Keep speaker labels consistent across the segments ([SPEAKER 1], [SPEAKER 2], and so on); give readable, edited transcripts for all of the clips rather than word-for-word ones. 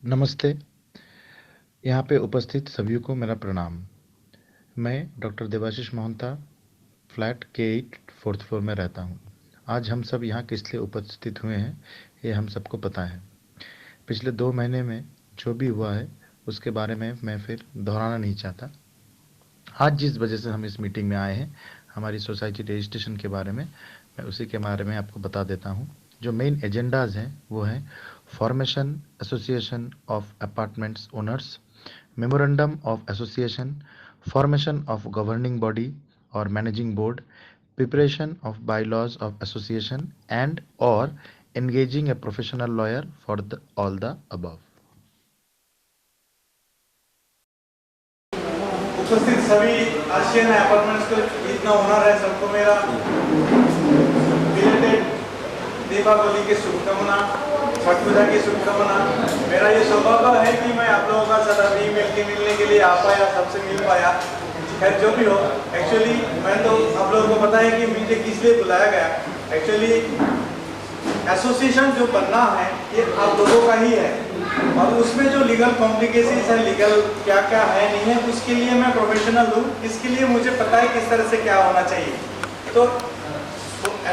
[SPEAKER 1] नमस्ते। यहाँ पे उपस्थित सभी को मेरा प्रणाम। मैं doctor Debashish Mohanta flat K8 4th floor में रहता हूँ। आज हम सब यहाँ किस लिए उपस्थित हुए हैं ये हम सबको पता है। पिछले 2 महीने में जो भी हुआ है उसके बारे में मैं फिर दोहराना नहीं चाहता। आज जिस वजह से हम इस मीटिंग में आए हैं, हमारी सोसाइटी रजिस्ट्रेशन के बारे में, मैं उसी के बारे में आपको बता देता हूँ। जो मेन एजेंडाज हैं वो हैं formation association of apartments owners, memorandum of association, formation of governing body और managing board, preparation of bylaws of association and और engaging a professional lawyer for all the above.
[SPEAKER 2] उपस्थित सभी आशियान अपार्टमेंट्स को इतना honour है, सबको मेरा belated Deepawali की शुभकामना, छठ पूजा की शुभकामना। मेरा ये सौभाग्य है कि मैं आप लोगों का साथ अभी मिलने के लिए आ पाया, सबसे मिल पाया। खैर जो भी हो, एक्चुअली मैं तो आप लोगों को पता है कि मुझे किस लिए बुलाया गया। एक्चुअली एसोसिएशन जो बनना है ये आप लोगों का ही है, और उसमें जो लीगल कॉम्प्लिकेशंस है, लीगल क्या क्या है नहीं है, उसके लिए मैं प्रोफेशनल हूँ। इसके लिए मुझे पता है किस तरह से क्या होना चाहिए। तो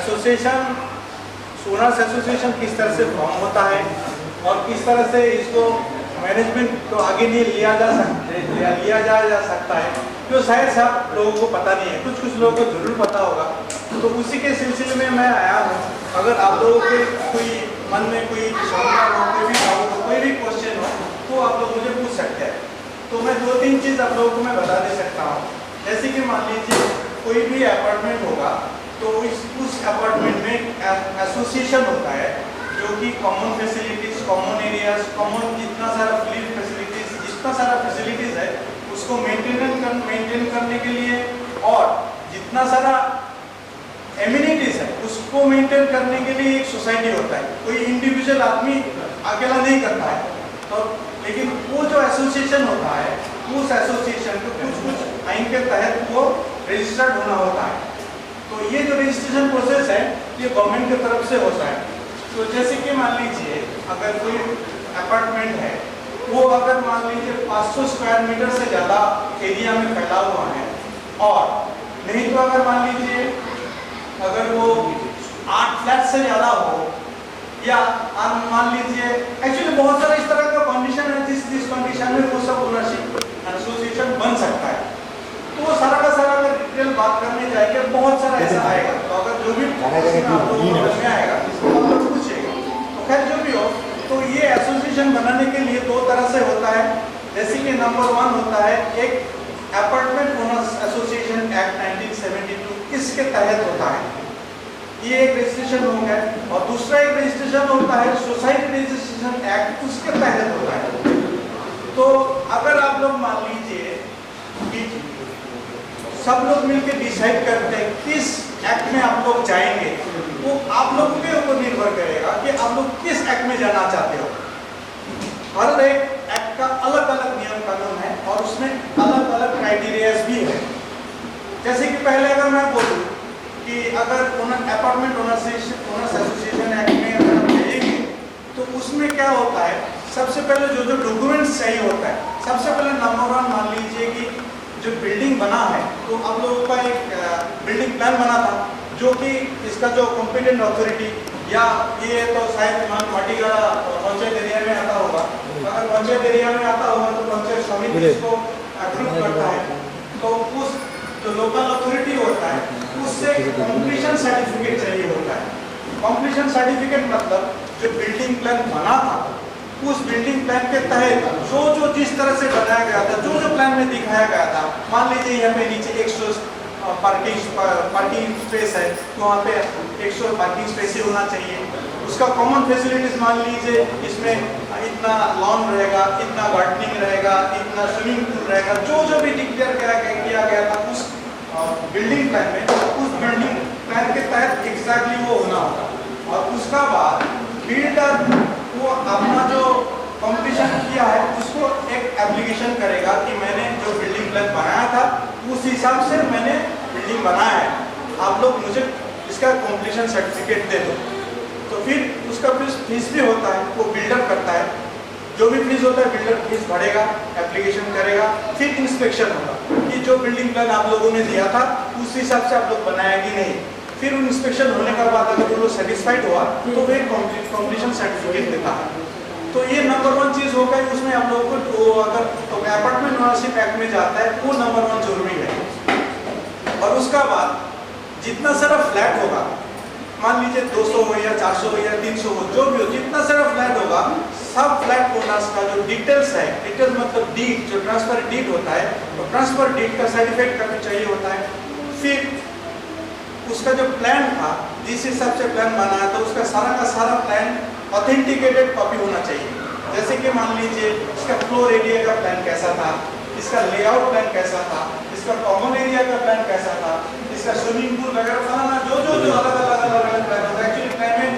[SPEAKER 2] एसोसिएशन, ओनर्स एसोसिएशन किस तरह से फॉर्म होता है और किस तरह से इसको मैनेजमेंट को आगे नहीं लिया जा सकता है, जो शायद आप लोगों को पता नहीं है। कुछ लोगों को जरूर पता होगा। तो उसी के सिलसिले में मैं आया हूँ। अगर आप लोगों के कोई मन में कोई शंका हो, कोई भी डाउट हो, कोई भी क्वेश्चन हो, तो आप लोग मुझे पूछ सकते हैं। तो मैं 2-3 चीज़ आप लोगों को मैं बता दे सकता हूँ। जैसे कि मान लीजिए कोई भी अपार्टमेंट होगा, तो उस अपार्टमेंट में एसोसिएशन होता है, जो कि common facilities, common areas, common जितना सारा फ्लीट फैसिलिटीज, जितना सारा फैसिलिटीज है उसको मेंटेन करने के लिए, और जितना सारा एमिनिटीज है उसको मेंटेन करने के लिए एक सोसाइटी होता है। कोई इंडिविजुअल आदमी अकेला नहीं करता है। तो लेकिन वो जो एसोसिएशन होता है, उस एसोसिएशन को कुछ आइन के तहत वो रजिस्टर्ड होना होता है। तो ये जो रजिस्ट्रेशन प्रोसेस है ये गवर्नमेंट की तरफ से होता है। तो जैसे कि मान लीजिए अगर कोई अपार्टमेंट है, वो अगर मान लीजिए 500 स्क्वायर मीटर से ज़्यादा एरिया में फैला हुआ है, और नहीं तो अगर मान लीजिए अगर वो 8 फ्लैट से ज़्यादा हो, या मान लीजिए एक्चुअली बहुत सारा इस तरह का कंडीशन है जिस कंडीशन में वो सब ओनरशिप एसोसिएशन बन सकता है। तो वो सारा का सारा अगर डिटेल बात करने जाएंगे बहुत सारा ऐसा आएगा। तो अगर जो भी आप लोगों को में आएगा इसको आप लोग पूछिएगा। तो खैर जो भी हो, तो ये एसोसिएशन बनाने के लिए 2 तरह से होता है। जैसे कि नंबर 1 होता है एक अपार्टमेंट ओनर्स एसोसिएशन एक्ट 1972, इसके तहत होता है, ये एक रजिस्ट्रेशन हो गया। और दूसरा एक रजिस्ट्रेशन होता है सोसाइटी रजिस्ट्रेशन एक्ट, उसके तहत होता है। तो अगर आप लोग मान लीजिए कि सब लोग मिलकर डिसाइड करते हैं किस एक्ट में आप लोग जाएंगे, वो आप लोग के ऊपर निर्भर करेगा कि आप लोग किस एक्ट में जाना चाहते हो। हर एक एक्ट का अलग अलग नियम कानून है और उसमें अलग अलग क्राइटेरियाज भी है। जैसे कि पहले अगर मैं बोलूं कि अगर अपार्टमेंट ओनर्स एसोसिएशन एक्ट में अगर हम जाएंगे, तो उसमें क्या होता है, सबसे पहले जो डॉक्यूमेंट्स चाहिए होता है, सबसे पहले नंबर 1 मान लीजिए कि जो बिल्डिंग बना है, तो आप लोगों का एक बिल्डिंग प्लान बना था, जो कि इसका जो कॉम्पिटेंट अथॉरिटी, या ये तो शायद माटीगाड़ा पंचायत एरिया में आता होगा, अगर पंचायत एरिया में आता होगा तो पंचायत समिति इसको अप्रूव करता है। तो उस जो लोकल अथॉरिटी होता है उससे कंप्लीशन सर्टिफिकेट चाहिए होता है। कंप्लीशन सर्टिफिकेट मतलब जो बिल्डिंग प्लान बना था, उस बिल्डिंग प्लान के तहत जो जिस तरह से बनाया गया था, जो प्लान में दिखाया गया था, मान लीजिए यहाँ पे नीचे 100 पार्किंग स्पेस है, तो वहाँ पे 100 पार्किंग स्पेस ही होना चाहिए। उसका कॉमन फैसिलिटीज मान लीजिए इसमें इतना लॉन रहेगा, इतना गार्डनिंग रहेगा, इतना स्विमिंग पूल रहेगा, जो भी डिक्लेयर किया गया था उस बिल्डिंग प्लान में, उस बिल्डिंग प्लान के तहत एग्जैक्टली वो होना होगा। और उसका बाद बिल्डर वो अपना जो कंप्लीशन किया है उसको एक एप्लीकेशन करेगा कि मैंने जो बिल्डिंग प्लान बनाया था उस हिसाब से मैंने बिल्डिंग बनाया है, आप लोग मुझे इसका कंप्लीशन सर्टिफिकेट दे दो। तो फिर उसका फीस भी होता है, वो बिल्डर करता है। जो भी फीस होता है बिल्डर फीस भरेगा, एप्लीकेशन करेगा, फिर इंस्पेक्शन होगा कि जो बिल्डिंग प्लान आप लोगों ने दिया था उस हिसाब से आप लोग बनाया कि नहीं। फिर उन इंस्पेक्शन होने के बाद अगर वो लोग सेटिस्फाइड हुआ तो वे कंप्लीशन सर्टिफिकेट देता है। तो ये नंबर 1 चीज़ हो गई। उसमें आप लोगों को अगर तो अपार्टमेंट ओनरशिप एक्ट में जाता है वो नंबर 1 जरूरी है। और उसका बाद जितना सारा फ्लैट होगा, मान लीजिए 200 हो या 400 हो या 300 हो, जो भी हो, जितना सारा फ्लैट होगा सब फ्लैट ओनर्स का जो डिटेल्स है, डिटेल्स मतलब डीड, जो ट्रांसफर डीड होता है तो ट्रांसफर डीड का सर्टिफिकेट करना चाहिए होता है। फिर उसका जो प्लान था जिस हिसाब से प्लान बनाया था उसका सारा का सारा प्लान ऑथेंटिकेटेड कॉपी होना चाहिए। जैसे कि मान लीजिए इसका फ्लोर एरिया का प्लान कैसा था, इसका लेआउट प्लान कैसा था, इसका कॉमन एरिया का प्लान कैसा था, इसका स्विमिंग पूल वगैरह फलाना जो अलग अलग प्लान होता है। एक्चुअली प्लान में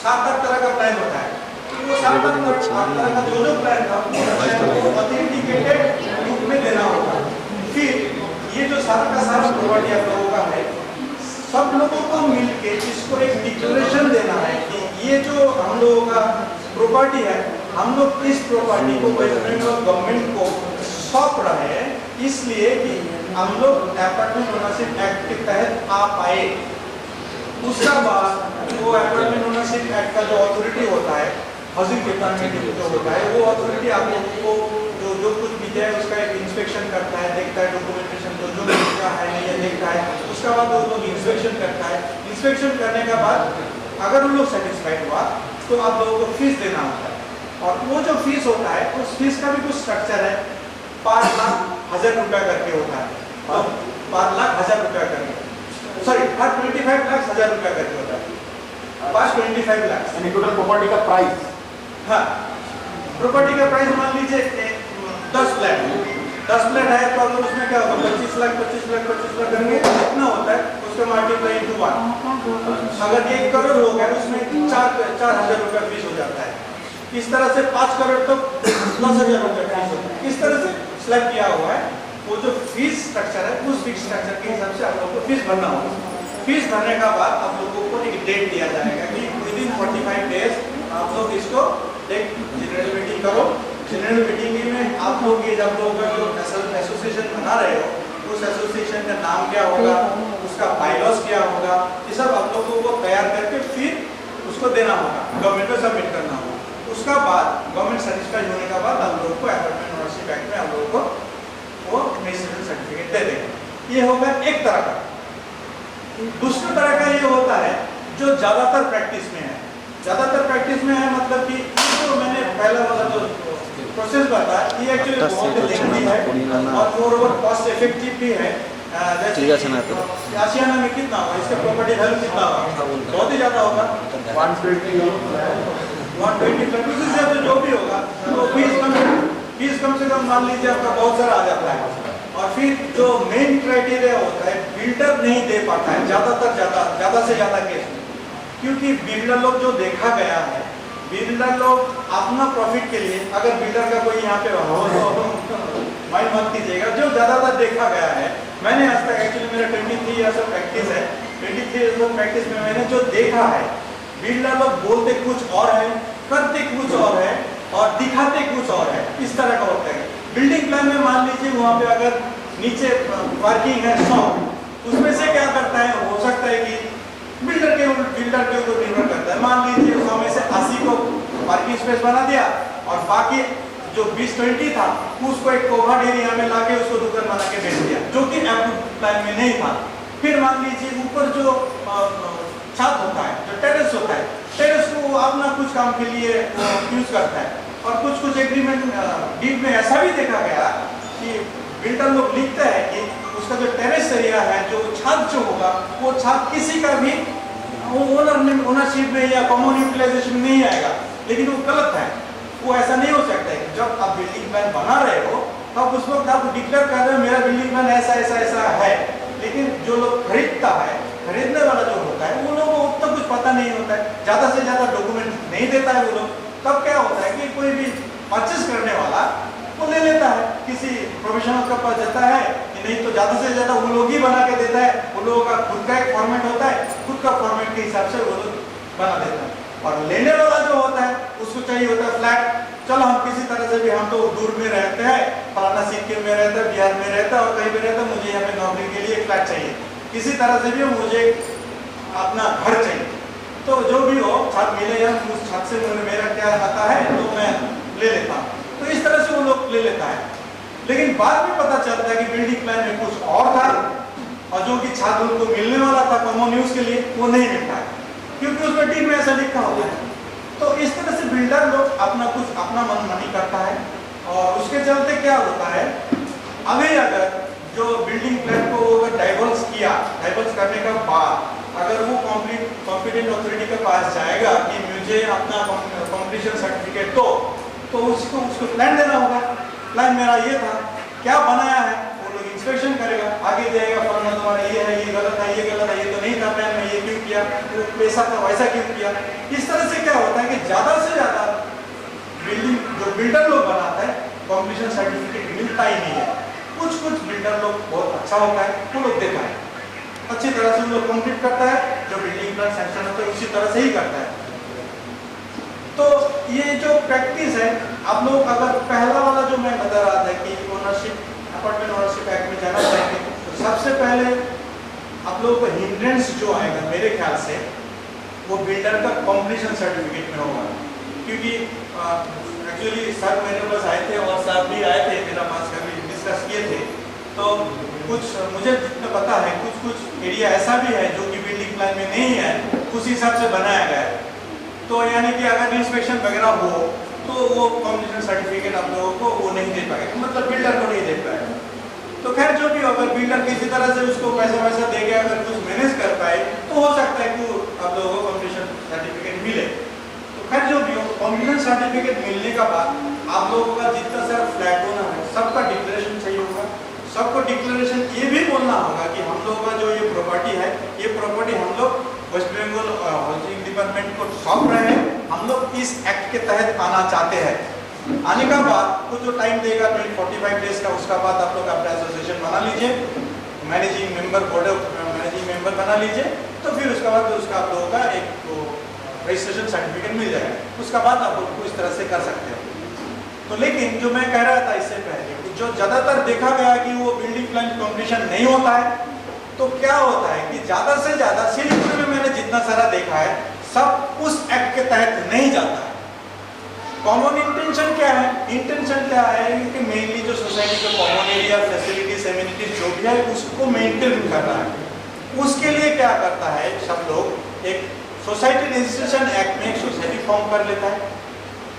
[SPEAKER 2] 7-8 तरह का प्लान होता है। तो वो 7-8 तरह का जो प्लान था ऑथेंटिकेटेड रूप में देना होगा। फिर ये जो सारा का सारा प्रॉपर्टी आप लोगों का है, सब लोगों को मिलके इसको एक डिक्लेरेशन देना है कि ये जो हम लोगों का प्रॉपर्टी है, हम लोग इस प्रॉपर्टी को गवर्नमेंट को सौंप रहे हैं इसलिए कि हम लोग अपार्टमेंट ओनरशिप एक्ट के तहत आ पाए। उसका बाद वो अपार्टमेंट ओनरशिप एक्ट का जो अथॉरिटी होता है, हाउसिंग डिपार्टमेंट जो होता है, वो अथॉरिटी आप लोगों को जो कुछ भी है उसका एक इंस्पेक्शन करता है, देखता है डॉक्यूमेंटेशन जो लिखा है नहीं है देखता है। उसका बाद वो लोग इंस्पेक्शन करता है। इंस्पेक्शन करने के बाद अगर उन लोग सेटिस्फाइड हुआ तो आप लोगों को फीस देना होता है। और वो जो फीस होता है उस फीस का भी कुछ स्ट्रक्चर है। 5 लाख 1000 रुपया करके होता है। 5 लाख 1000 रुपया करके, सॉरी 25 लाख 1000 रुपया करके होता है। 25 लाख
[SPEAKER 3] टोटल प्रॉपर्टी का प्राइस।
[SPEAKER 2] हाँ, प्रॉपर्टी का प्राइस मान लीजिए 10 फ्लैट है तो अगर उसमें क्या होगा 25 लाख करके कितना होता है उसका मल्टीप्लाई इंटू 1। अगर 1 करोड़ हो गया उसमें 4,000 रुपया फीस हो जाता है। इस तरह से 5 करोड़ तो 10,000 रुपया फीस होता है। इस तरह से स्लैब किया हुआ है। वो जो फीस स्ट्रक्चर है उस फीस स्ट्रक्चर के हिसाब से आप लोगों को फीस भरना होगा। फीस भरने का बाद आप लोगों को एक डेट दिया जाएगा कि विदिन 45 डेज आप लोग इसको एक जनरल मीटिंग करो। जनरल मीटिंग में आप लोग ये जब लोग जो एसोसिएशन बना रहे हो उस एसोसिएशन का नाम क्या होगा, उसका बायलॉज क्या होगा, ये सब आप लोगों को तैयार करके फिर उसको देना होगा, गवर्नमेंट को सबमिट करना होगा। उसका बाद गवर्नमेंट सेटिस्फाइड होने के बाद आप लोगों को अपार्टमेंट ओनरशिप एक्ट में आप लोगों को वो रेजिडेंशियल सर्टिफिकेट दे देंगे। ये होगा एक तरह का। दूसरा तरह का ये होता है जो ज़्यादातर प्रैक्टिस में है। ज़्यादातर प्रैक्टिस में है मतलब कि जो मैंने पहला वाला जो प्रोसेस बताया ये एक्चुअली बहुत लेंथी है और मोरओवर कॉस्ट इफेक्टिव भी है। आशियाना में कितना होगा, इसका प्रॉपर्टी वैल्यू कितना होगा, बहुत ही ज़्यादा होगा, 120 से तो जो भी होगा तो फीस कम से कम मान लीजिए आपका बहुत सारा आ जाता है। और फिर जो मेन क्राइटेरिया होता है बिल्डर नहीं दे पाता है ज़्यादा से ज़्यादा केस में, क्योंकि बिल्डर लोग जो देखा गया है, बिल्डर लोग अपना प्रॉफिट के लिए, अगर बिल्डर का कोई यहाँ पे माइंड मत कीजिएगा, जो ज़्यादातर देखा गया है, मैंने आज तक एक्चुअली मेरा 23 ईयर्स ऑफ प्रैक्टिस है, 23 ईयर्स ऑफ प्रैक्टिस में मैंने जो देखा है बिल्डर लोग बोलते कुछ और है, करते कुछ और है और दिखाते कुछ और है। इस तरह का होता है। बिल्डिंग प्लान में मान लीजिए वहाँ पे अगर नीचे पार्किंग है 100, उसमें से क्या करता है, हो सकता है कि बिल्डर के ऊपर निर्भर करता है। मान लीजिए 100 में से 80 को पार्किंग स्पेस बना दिया और बाकी जो 20-20 था उसको एक कोवर्ट एरिया में लाके उसको दुकान बना के बेच दिया, जो कि प्लान में नहीं था। फिर मान लीजिए ऊपर जो छत होता है, जो टेरेस होता है, टेरेस को वो अपना कुछ काम के लिए यूज करता है। और कुछ एग्रीमेंट डीड में ऐसा भी देखा गया कि बिल्डर लोग लिखते हैं कि उसका जो टेरेस एरिया है, जो छत जो होगा, वो छत किसी का भी ओनरशिप में या कॉमन यूटिलाइजेशन में नहीं आएगा, लेकिन वो गलत है। वो ऐसा नहीं हो सकता है। जब आप बिल्डिंग प्लान बना रहे हो तब उस वक्त आप डिक्लेयर कर रहे हो मेरा बिल्डिंग प्लान ऐसा है, लेकिन जो लोग खरीदता है, खरीदने वाला जो होता है, वो लोगों को उतना कुछ पता नहीं होता है, ज़्यादा से ज़्यादा डॉक्यूमेंट नहीं देता है वो लोग। तब क्या होता है कि कोई भी परचेस करने वाला वो ले लेता है, किसी प्रोफेशनल का पास जाता है, नहीं तो ज़्यादा से ज़्यादा वो लोग ही बना के देता है। वो लोगों का खुद का एक फॉर्मेट होता है, खुद का फॉर्मेट के हिसाब से वो लोग बना देता है। और लेने वाला जो होता है उसको चाहिए होता है फ्लैट, चलो हम किसी तरह से भी, हम तो दूर में रहते हैं, फलाना सिक्किम में रहता है, बिहार में रहता है और कहीं भी रहता है, मुझे यहाँ पे नौकरी के लिए एक फ्लैट चाहिए, किसी तरह से भी मुझे अपना घर चाहिए। तो जो भी हो, छत मिले या उस छत से मेरा क्या आता है तो मैं ले लेता हूँ। तो इस तरह से वो लोग ले लेता है। लेकिन बाद में पता चलता है कि बिल्डिंग प्लान में कुछ और था और जो कि छत उनको मिलने वाला था कॉमन यूज के लिए, वो नहीं मिलता है क्योंकि उसमें डीड में ऐसा लिखा होता है। तो इस तरह से बिल्डर लोग अपना मनमानी करता है और उसके चलते क्या होता है, अभी अगर जो बिल्डिंग प्लान को अगर डाइवर्स करने का बाद अगर वो कॉम्पिटेंट अथॉरिटी के पास जाएगा कि मुझे अपना कॉम्प्लीशन सर्टिफिकेट तो उसको प्लान देना होगा। प्लान मेरा ये था, क्या बनाया है, वो लोग इंस्पेक्शन करेगा, आगे जाएगा, फलाना तुम्हारा ये है, ये गलत है, ये गलत है, ये तो नहीं था प्लान में, ये क्यों किया, वो पैसा था वैसा क्यों किया। इस तरह से क्या होता है कि ज्यादा से ज्यादा बिल्डिंग जो बिल्डर लोग बनाता है कॉम्प्लीशन सर्टिफिकेट मिलता ही नहीं है। कुछ बिल्डर लोग बहुत अच्छा होता है, वो लोग देता है अच्छी तरह से, वो लोग कंप्लीट करता है, जो बिल्डिंग प्लान सैंक्शन होता है उसी तरह से ही करता है। तो ये जो प्रैक्टिस है, आप लोग अगर पहला वाला जो मैं बता रहा था कि अपार्टमेंट ओनरशिप एक्ट में जाना चाहेंगे तो सबसे पहले आप लोगों को हिंड्रेंस जो आएगा मेरे ख्याल से वो बिल्डर का कॉम्प्लीशन सर्टिफिकेट में होगा। क्योंकि एक्चुअली सर मेरे पास आए थे और सर भी आए थे मेरा पास, कभी डिस्कस किए थे। तो कुछ मुझे जितना पता है, कुछ एरिया ऐसा भी है जो कि बिल्डिंग प्लान में नहीं है, उस हिसाब से बनाया गया है। तो यानी कि अगर इंस्पेक्शन वगैरह हो तो वो कॉम्प्लीशन सर्टिफिकेट आप लोगों को वो नहीं दे पाएगा, मतलब बिल्डर को नहीं दे पाएगा। तो खैर जो भी हो, अगर बिल्डर किसी तरह से उसको पैसा वैसा दे के अगर कुछ मैनेज कर पाए तो हो सकता है कि आप लोगों को कॉम्प्लीशन सर्टिफिकेट मिले। तो खैर जो भी हो, कॉम्प्लीशन सर्टिफिकेट मिलने का बाद आप लोगों का जितना सारा फ्लैट होना है सबका डिक्लेरेशन चाहिए होगा। सबको डिक्लेरेशन ये भी बोलना होगा कि हम लोगों का जो ये प्रॉपर्टी है, ये प्रॉपर्टी हम लोग वेस्ट बंगाल हाउसिंग डिपार्टमेंट को सौंप रहे हैं, हम लोग इस एक्ट के तहत आना चाहते हैं। आने का बाद कुछ जो टाइम देगा 45 डेज का, उसका बाद आप लोग अपना एसोसिएशन बना लीजिए, managing member, board of managing member बना लीजिए। तो फिर उसका बाद उसका आप लोगों का एक रजिस्ट्रेशन सर्टिफिकेट मिल जाएगा। उसका बाद आप लोग इस तरह से कर सकते हो। तो लेकिन जो मैं कह रहा था इससे पहले, जो ज्यादातर देखा गया कि वो बिल्डिंग प्लान कॉम्प्लीशन नहीं होता है, तो क्या होता है कि ज्यादा से ज्यादा सिलीगुड़ी में मैंने जितना सारा देखा है सब उस एक्ट के तहत नहीं जाता है। कॉमन इंटेंशन क्या है, इंटेंशन क्या है कि मेनली जो सोसाइटी के कॉमन एरिया, फैसिलिटीज, एमिनिटीज जो भी है उसको मेंटेन करना है। उसके लिए क्या करता है सब लोग, एक सोसाइटी रजिस्ट्रेशन एक्ट में एक सोसाइटी फॉर्म कर लेता है।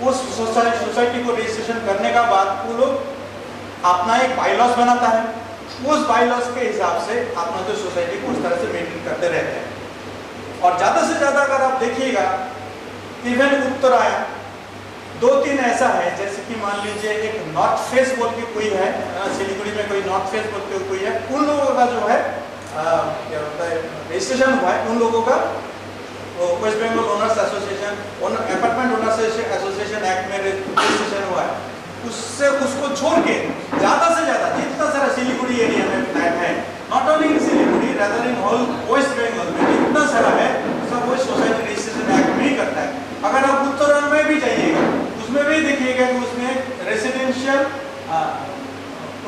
[SPEAKER 2] उस सोसाइटी को रजिस्ट्रेशन करने का बाद वो लोग अपना एक बाईलॉज बनाता है। उस बाईलॉज के हिसाब से अपना जो सोसाइटी को उस तरह से मेंटेन करते रहते हैं। और ज्यादा से ज्यादा अगर आप देखिएगा, इवन उत्तरायण 2-3 ऐसा है, जैसे कि मान लीजिए एक नॉर्थ फेस बोल के कोई है, सिलीगुड़ी में कोई नॉर्थ फेस बोल के कोई है, उन लोगों का जो है क्या होता है रजिस्ट्रेशन हुआ है, उन लोगों का West Bengal owners association, apartment owners association act में रजिस्ट्रेशन हुआ है। उससे उसको छोड़ के ज्यादा से ज्यादा जितना सारा सिलीगुड़ी एरिया में फ्लैट है, not only in Siliguri, rather in whole West Bengal में जितना सारा है सब वो सोसाइटी रजिस्ट्रेशन एक्ट में ही करता है। अगर आप उत्तरायण में भी जाइएगा उसमें भी देखिएगा कि उसमें रेसिडेंशियल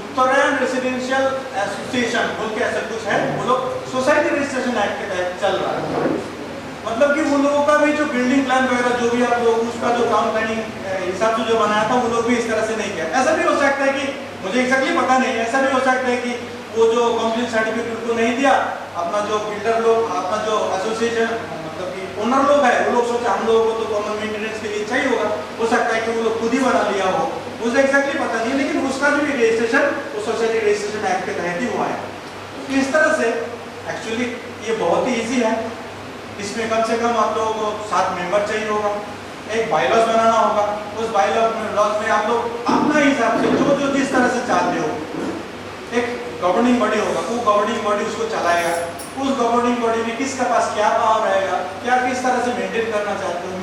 [SPEAKER 2] उत्तरायण रेसिडेंशियल एसोसिएशन बोल के ऐसा कुछ है, वो लोग सोसाइटी रजिस्ट्रेशन एक्ट के तहत चल रहा है। मतलब कि उन लोगों का भी जो बिल्डिंग प्लान वगैरह जो भी आप लोग उसका जो टाउन प्लानिंग हिसाब से जो बनाया था वो लोग भी इस तरह से नहीं किया। ऐसा भी हो सकता है कि मुझे एक्जैक्टली पता नहीं, ऐसा भी हो सकता है कि वो जो कॉम्प्लीट सर्टिफिकेट उनको नहीं दिया, अपना जो बिल्डर लोग, अपना जो एसोसिएशन मतलब कि ओनर लोग है, वो लोग सोचा हम लोगों को तो कॉमन मेंटेनेंस के लिए चाहिए होगा, हो सकता है कि वो लोग खुद ही बना लिया हो, मुझे एक्जैक्टली पता नहीं। लेकिन उसका जो भी रजिस्ट्रेशन वो सोसाइटी रजिस्ट्रेशन एक्ट के तहत ही हुआ है। इस तरह से एक्चुअली ये बहुत ही ईजी है। इसमें कम से कम आप लोगों को 7 मेंबर चाहिए होगा, एक बाईलॉज बनाना होगा। उस बाईलॉज में आप लोग अपना हिसाब से जो जिस तरह से चाहते हो, एक गवर्निंग बॉडी होगा, वो गवर्निंग बॉडी उसको चलाएगा। उस गवर्निंग बॉडी में किसके पास क्या पावर रहेगा, क्या किस तरह से मेंटेन करना चाहते हो,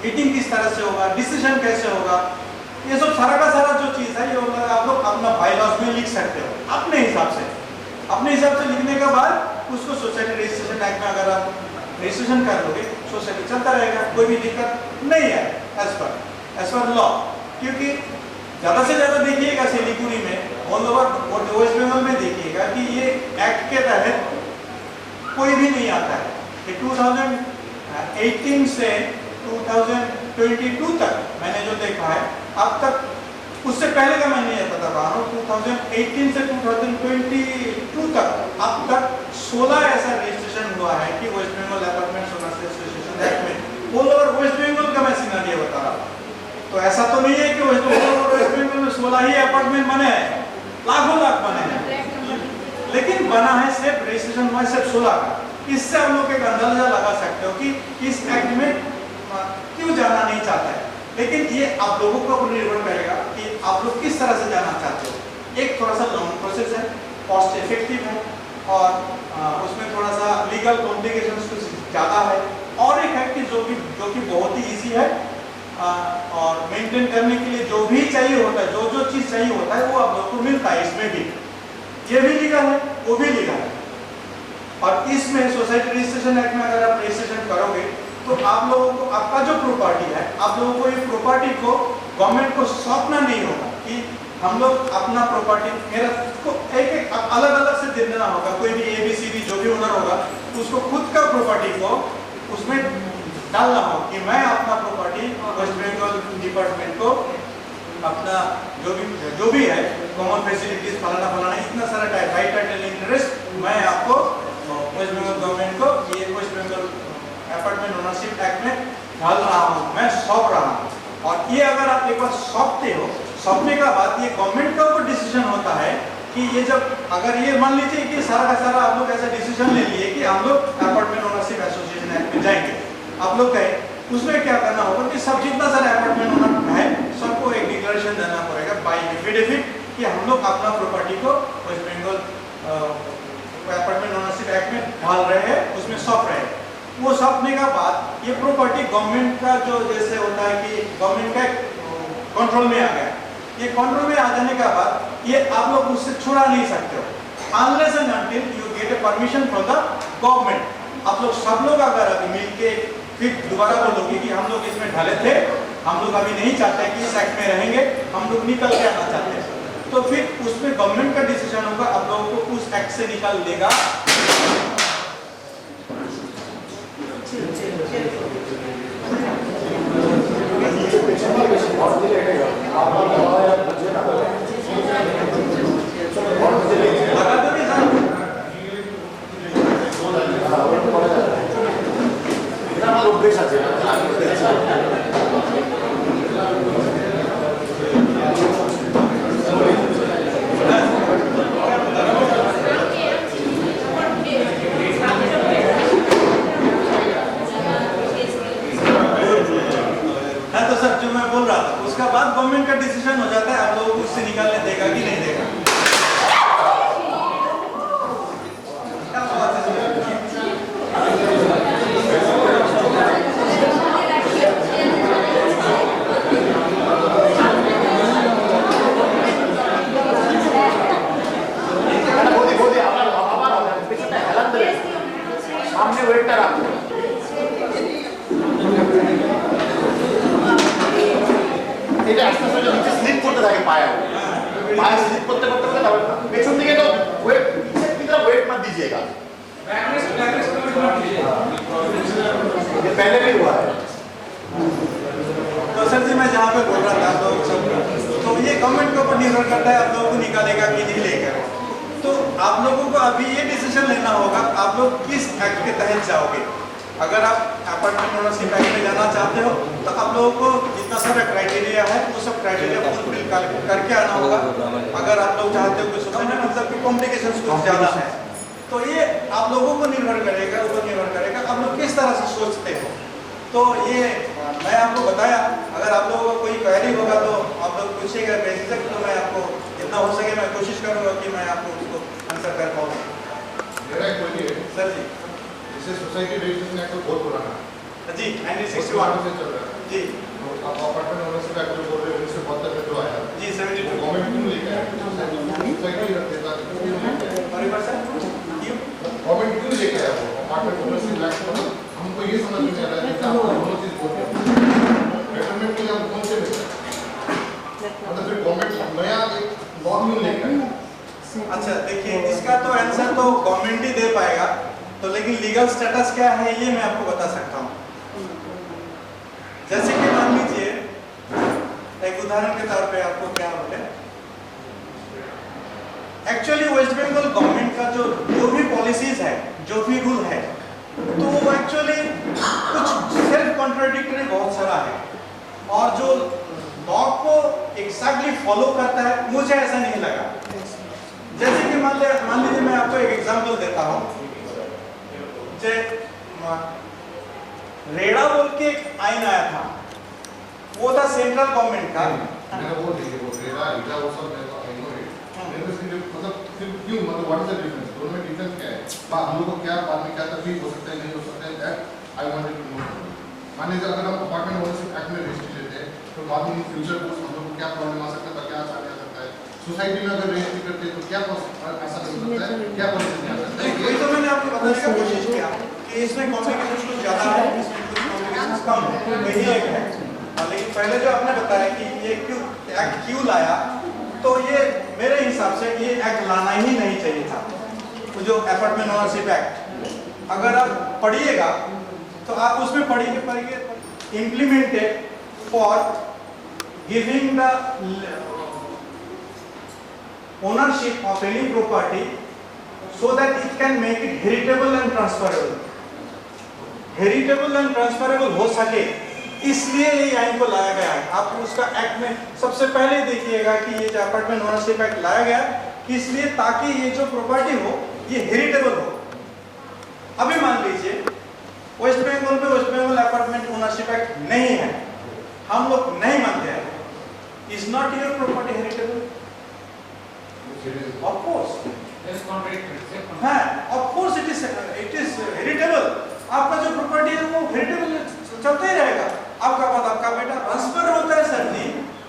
[SPEAKER 2] मीटिंग किस तरह से होगा, डिसीजन कैसे होगा, ये सब सारा का सारा जो चीज़ है ये आप लोग अपना बाईलॉज में लिख सकते हो अपने हिसाब से। अपने हिसाब से लिखने के बाद उसको सोसाइटी रजिस्ट्रेशन एक्ट में अगर आप रजिस्ट्रेशन कर लोगे, सोसाइटी चलता रहेगा, कोई भी दिक्कत नहीं है। As per as per law, क्योंकि ज़्यादा से ज़्यादा देखिएगा सिलीगुड़ी में ऑल ओवर वेस्ट बंगाल में देखिएगा कि ये एक्ट के तहत कोई भी नहीं आता है कि 2018 से 2022 तक मैंने जो देखा है अब तक, उससे पहले का मैं नहीं बता पा रहा हूँ, 2018 से 2022 तक अब तक 16 ऐसा रजिस्ट्रेशन हुआ है कि West Bengal apartment owners association act में ऑल ओवर वेस्ट बंगाल का मैं सिनेरियो बता रहा हूँ। तो ऐसा तो नहीं है कि वेस्ट बंगाल में 16 ही अपार्टमेंट बने हैं, लाखों लाख बने हैं, लेकिन बना है सिर्फ रजिस्ट्रेशन हुआ सिर्फ 16 का। इससे हम लोग एक अंदाजा लगा सकते हो कि इस एक्ट में क्यों जाना नहीं चाहता है, लेकिन ये आप लोगों को निर्भर करेगा कि आप लोग किस तरह से जाना चाहते हो। एक थोड़ा सा लॉन्ग प्रोसेस है, कॉस्ट इफेक्टिव है और उसमें थोड़ा सा लीगल कॉम्प्लिकेशंस कुछ ज़्यादा है, और एक है कि जो कि बहुत ही इजी है और मेंटेन करने के लिए जो भी चाहिए होता है, जो चीज़ चाहिए होता है वो आप लोग को मिलता है। इसमें भी ये भी लीगल है, वो भी लीगल है। और इसमें सोसाइटी रजिस्ट्रेशन एक्ट में अगर आप रजिस्ट्रेशन करोगे तो आप लोगों को आपका जो प्रॉपर्टी है, आप लोगों को ये प्रॉपर्टी को गवर्नमेंट को सौंपना नहीं होगा कि हम लोग अपना प्रॉपर्टी मेरा को एक अलग अलग से दे देना होगा। कोई भी ABCD जो भी ओनर होगा उसको खुद का प्रॉपर्टी को उसमें डालना हो कि मैं अपना प्रॉपर्टी वेस्ट बंगाल डिपार्टमेंट को अपना जो भी है कॉमन फैसिलिटीज फलाना इतना सारा राइट टाइटल इंटरेस्ट मैं आपको वेस्ट बंगाल गवर्नमेंट को ये West Bengal apartment ownership act में डाल रहा हूँ, मैं सौंप रहा हूँ। और ये अगर आप एक बार सौंपते हो, सौंपने का बाद ये गवर्नमेंट का ऊपर डिसीजन होता है कि ये जब अगर ये मान लीजिए कि सारा का सारा आप लोग ऐसा डिसीजन ले लिए कि हम लोग अपार्टमेंट ओनरशिप एसोसिएशन एक्ट में जाएंगे, आप लोग गए, उसमें क्या करना होगा कि सब जितना सारा अपार्टमेंट ओनर है सबको एक डिक्लेरेशन देना पड़ेगा बाई एफिडेविट कि हम लोग अपना प्रॉपर्टी को West Bengal apartment ownership act में डाल रहे हैं, उसमें सौंप रहे हैं। वो सौंपने का बाद ये प्रॉपर्टी गवर्नमेंट का जो जैसे होता है कि गवर्नमेंट का कंट्रोल में आ गया, ये कंट्रोल में आ जाने का बाद ये आप लोग उससे छुड़ा नहीं सकते हो unless and until you get A permission from the government. आप लोग सब लोग अगर अभी मिलके फिर दोबारा बोलोगे कि हम लोग इसमें ढले थे, हम लोग अभी नहीं चाहते कि इस एक्ट में रहेंगे, हम लोग निकल के आना चाहते हैं, तो फिर उसमें गवर्नमेंट का डिसीजन होगा, आप लोगों को उस एक्ट से निकाल देगा। गवर्नमेंट का डिसीजन हो जाता है, आप लोगों को उससे निकालने देगा कि नहीं देगा।
[SPEAKER 3] सामने वेटर आपको এটা আস্তে আস্তে নিচে স্লিপ করতে থাকে पाया स्लिप करते पेছন दिखे तो वेट पीछे की तरफ वेट मत दीजिएगा, ये पहले भी हुआ है।
[SPEAKER 2] तो सर जी मैं जहाँ पे बोल रहा था आप लोग सब, तो ये गवर्नमेंट के ऊपर निर्भर करता है आप लोगों को निकालेगा कि नहीं लेगा। तो आप लोगों को अभी ये डिसीजन लेना होगा आप लोग किस एक्ट के तहत जाओगे। अगर आप अपार्टमेंट ओनरशिप एक्ट में जाना चाहते हो तो आप लोगों को जितना सारा क्राइटेरिया है वो सब क्राइटेरिया फुलफिल करके आना होगा। अगर आप लोग चाहते हो कि सोसाइटी मतलब कि कॉम्प्लिकेशंस कुछ ज़्यादा है तो ये आप लोगों को निर्भर करेगा, ऊपर निर्भर करेगा आप लोग किस तरह से सोचते हो। तो ये मैं आपको बताया, अगर आप लोगों को कोई क्वेरी होगा तो आप लोग पूछिएगा बेझिझक, तो मैं आपको जितना हो सके मैं कोशिश करूँगा कि मैं आपको उसको आंसर कर पाऊँ। सर जी
[SPEAKER 4] इसे सोसाइटी रजिस्ट्रेशन एक्ट बहुत पुराना
[SPEAKER 2] जी 1961
[SPEAKER 4] से चल रहा है
[SPEAKER 2] जी।
[SPEAKER 4] तो आप अपार्टमेंट ओनरशिप एक्ट जो बोल रहे हैं 1972 में जो आया
[SPEAKER 2] जी 72
[SPEAKER 4] गवर्नमेंट क्यों लेके आया सोसाइटी रख देता
[SPEAKER 2] परिवार सर क्यों
[SPEAKER 4] गवर्नमेंट क्यों लेके आया वो अपार्टमेंट ओनरशिप एक्ट हमको ये समझ में नहीं आ रहा है कि आप दोनों चीज बोल रहे हैं बेटरमेंट के लिए हम कौन से
[SPEAKER 2] पाएगा, तो लेकिन लीगल स्टेटस क्या है ये मैं आपको बता सकता हूँ। जैसे कि मान लीजिए, एक उदाहरण के तौर पे आपको क्या बोले, एक्चुअली वेस्ट बंगाल गवर्नमेंट का जो भी पॉलिसीज है, जो भी रूल है, तो वो एक्चुअली कुछ सेल्फ कॉन्ट्राडिक्टरी बहुत सारा है, और जो लॉ को एग्जैक्टली फॉलो करता है मुझे ऐसा नहीं लगा। जैसे कि मान लीजिए मैं आपको एक एग्जांपल देता हूँ। रेडा बोल के एक आइन आया था, वो था सेंट्रल गवर्नमेंट का।
[SPEAKER 4] मेरा वो नहीं है, वो रेरा इधर वो सब मैं तो आई नो इट। मेरे को सिर्फ मतलब फिर क्यों मतलब व्हाट इज द डिफरेंस, दोनों में डिफरेंस क्या है? हम लोग को क्या बाद में क्या तकलीफ हो सकता है, नहीं हो सकता है, that I wanted to know. मान लीजिए अगर हम अपार्टमेंट ओनरशिप एक्ट में रजिस्ट्री लेते हैं तो बाद में फ्यूचर को हम लोग को क्या प्रॉब्लम आ सकता है, क्या आ सकता है? सोसाइटी में अगर रजिस्ट्री करते हैं तो क्या ऐसा कर सकता है, क्या पॉलिसी आ सकता है?
[SPEAKER 2] वही तो मैंने आपको बताने का कोशिश किया कि इसमें कॉम्प्लिकेशंस कुछ ज्यादा है, इसमें कुछ कॉम्प्लिकेशंस कम है, वही एक है। लेकिन पहले जो आपने बताया कि ये एक्ट क्यों लाया, तो ये मेरे हिसाब से ये एक्ट लाना ही नहीं चाहिए था। तो जो अपार्टमेंट ओनरशिप एक्ट अगर आप पढ़िएगा तो आप उसमें पढ़िए implemented for giving the ownership of any property so that it can make it heritable and transferable. Heritable and transferable हो सके, इसलिए ये आइन को लाया गया है। आप उसका एक्ट में सबसे पहले देखिएगा कि ये जो अपार्टमेंट ओनरशिप एक्ट लाया गया इसलिए ताकि ये जो प्रॉपर्टी हो ये हेरिटेबल हो। अभी मान लीजिए वेस्ट बंगाल में west Bengal apartment ownership act नहीं है, हम लोग नहीं मानते हैं, is not your property heritable? Of course, हाँ, of course it is heritable। आपका जो प्रॉपर्टी है वो हेरिटेबल चलता ही रहेगा। आपका बाद आपका बेटा ट्रांसफर होता है सर जी,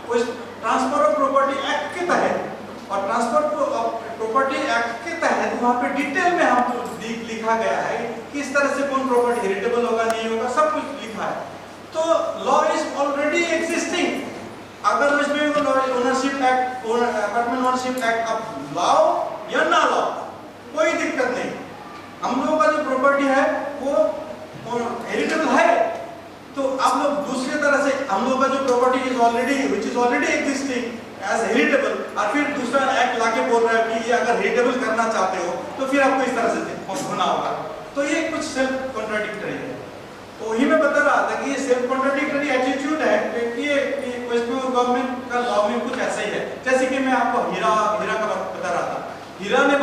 [SPEAKER 2] उस ट्रांसफर ऑफ प्रॉपर्टी एक्ट के तहत, और ट्रांसफर प्रॉपर्टी एक्ट के तहत वहाँ पे डिटेल में हमको लिखा गया है किस तरह से कौन प्रॉपर्टी हेरिटेबल होगा नहीं होगा, सब कुछ लिखा है। तो लॉ इज ऑलरेडी एग्जिस्टिंग। अगर west Bengal ownership act, apartment ownership act आप लाओ या ना लाओ कोई दिक्कत नहीं, हम लोगों का जो प्रॉपर्टी है वो हेरिटेबल है। तो आप लोग दूसरी तरह से हम लोगों का जो property is already which is already existing as heritable, और फिर दूसरा एक्ट लाके बोल रहा है कि ये अगर हेरिटेबल करना चाहते हो तो फिर आपको इस तरह से होना होगा। तो ये कुछ सेल्फ कॉन्ट्राडिक्टरी है। तो वही मैं बता रहा था कि ये सेल्फ कॉन्ट्राडिक्टरी एटीट्यूड है कि ये वेस्ट बंगाल गवर्नमेंट का लॉ में कुछ ऐसा ही है। जैसे कि मैं आपको हीरा का बता रहा था, हीरा ने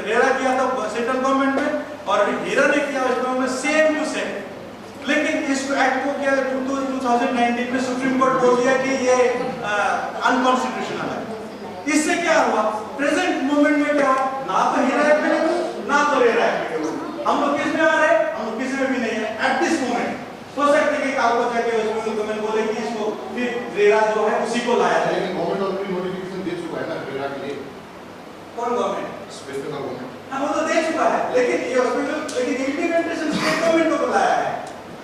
[SPEAKER 2] रेरा किया था सेंट्रल गवर्नमेंट में और हीरा ने किया वेस्ट बंगाल में, सेम टू सेम। लेकिन इस एक्ट को क्या 2019 में सुप्रीम कोर्ट बोल दिया कि ये अनकॉन्स्टिट्यूशनल है। इससे क्या हुआ, प्रेजेंट मोमेंट में क्या ना तो हीरा एप्लीकेबल ना तो रेरा एप्लीकेबल, हम लोग किस में आ रहे हैं, हम लोग किसी में भी नहीं है एट दिस मोमेंट। हो सकता है कि काल को जाके वेस्ट बंगाल गवर्नमेंट बोले कि इसको फिर रेरा जो है उसी को लाया जाए।
[SPEAKER 4] लेकिन गवर्नमेंट ऑलरेडी नोटिफिकेशन दे चुका है ना रेरा के लिए।
[SPEAKER 2] कौन गवर्नमेंट?
[SPEAKER 4] Waste Bengal government.
[SPEAKER 2] हाँ वो तो दे चुका है, लेकिन ये हॉस्पिटल लेकिन इम्प्लीमेंटेशन स्टेट गवर्नमेंट को बुलाया है।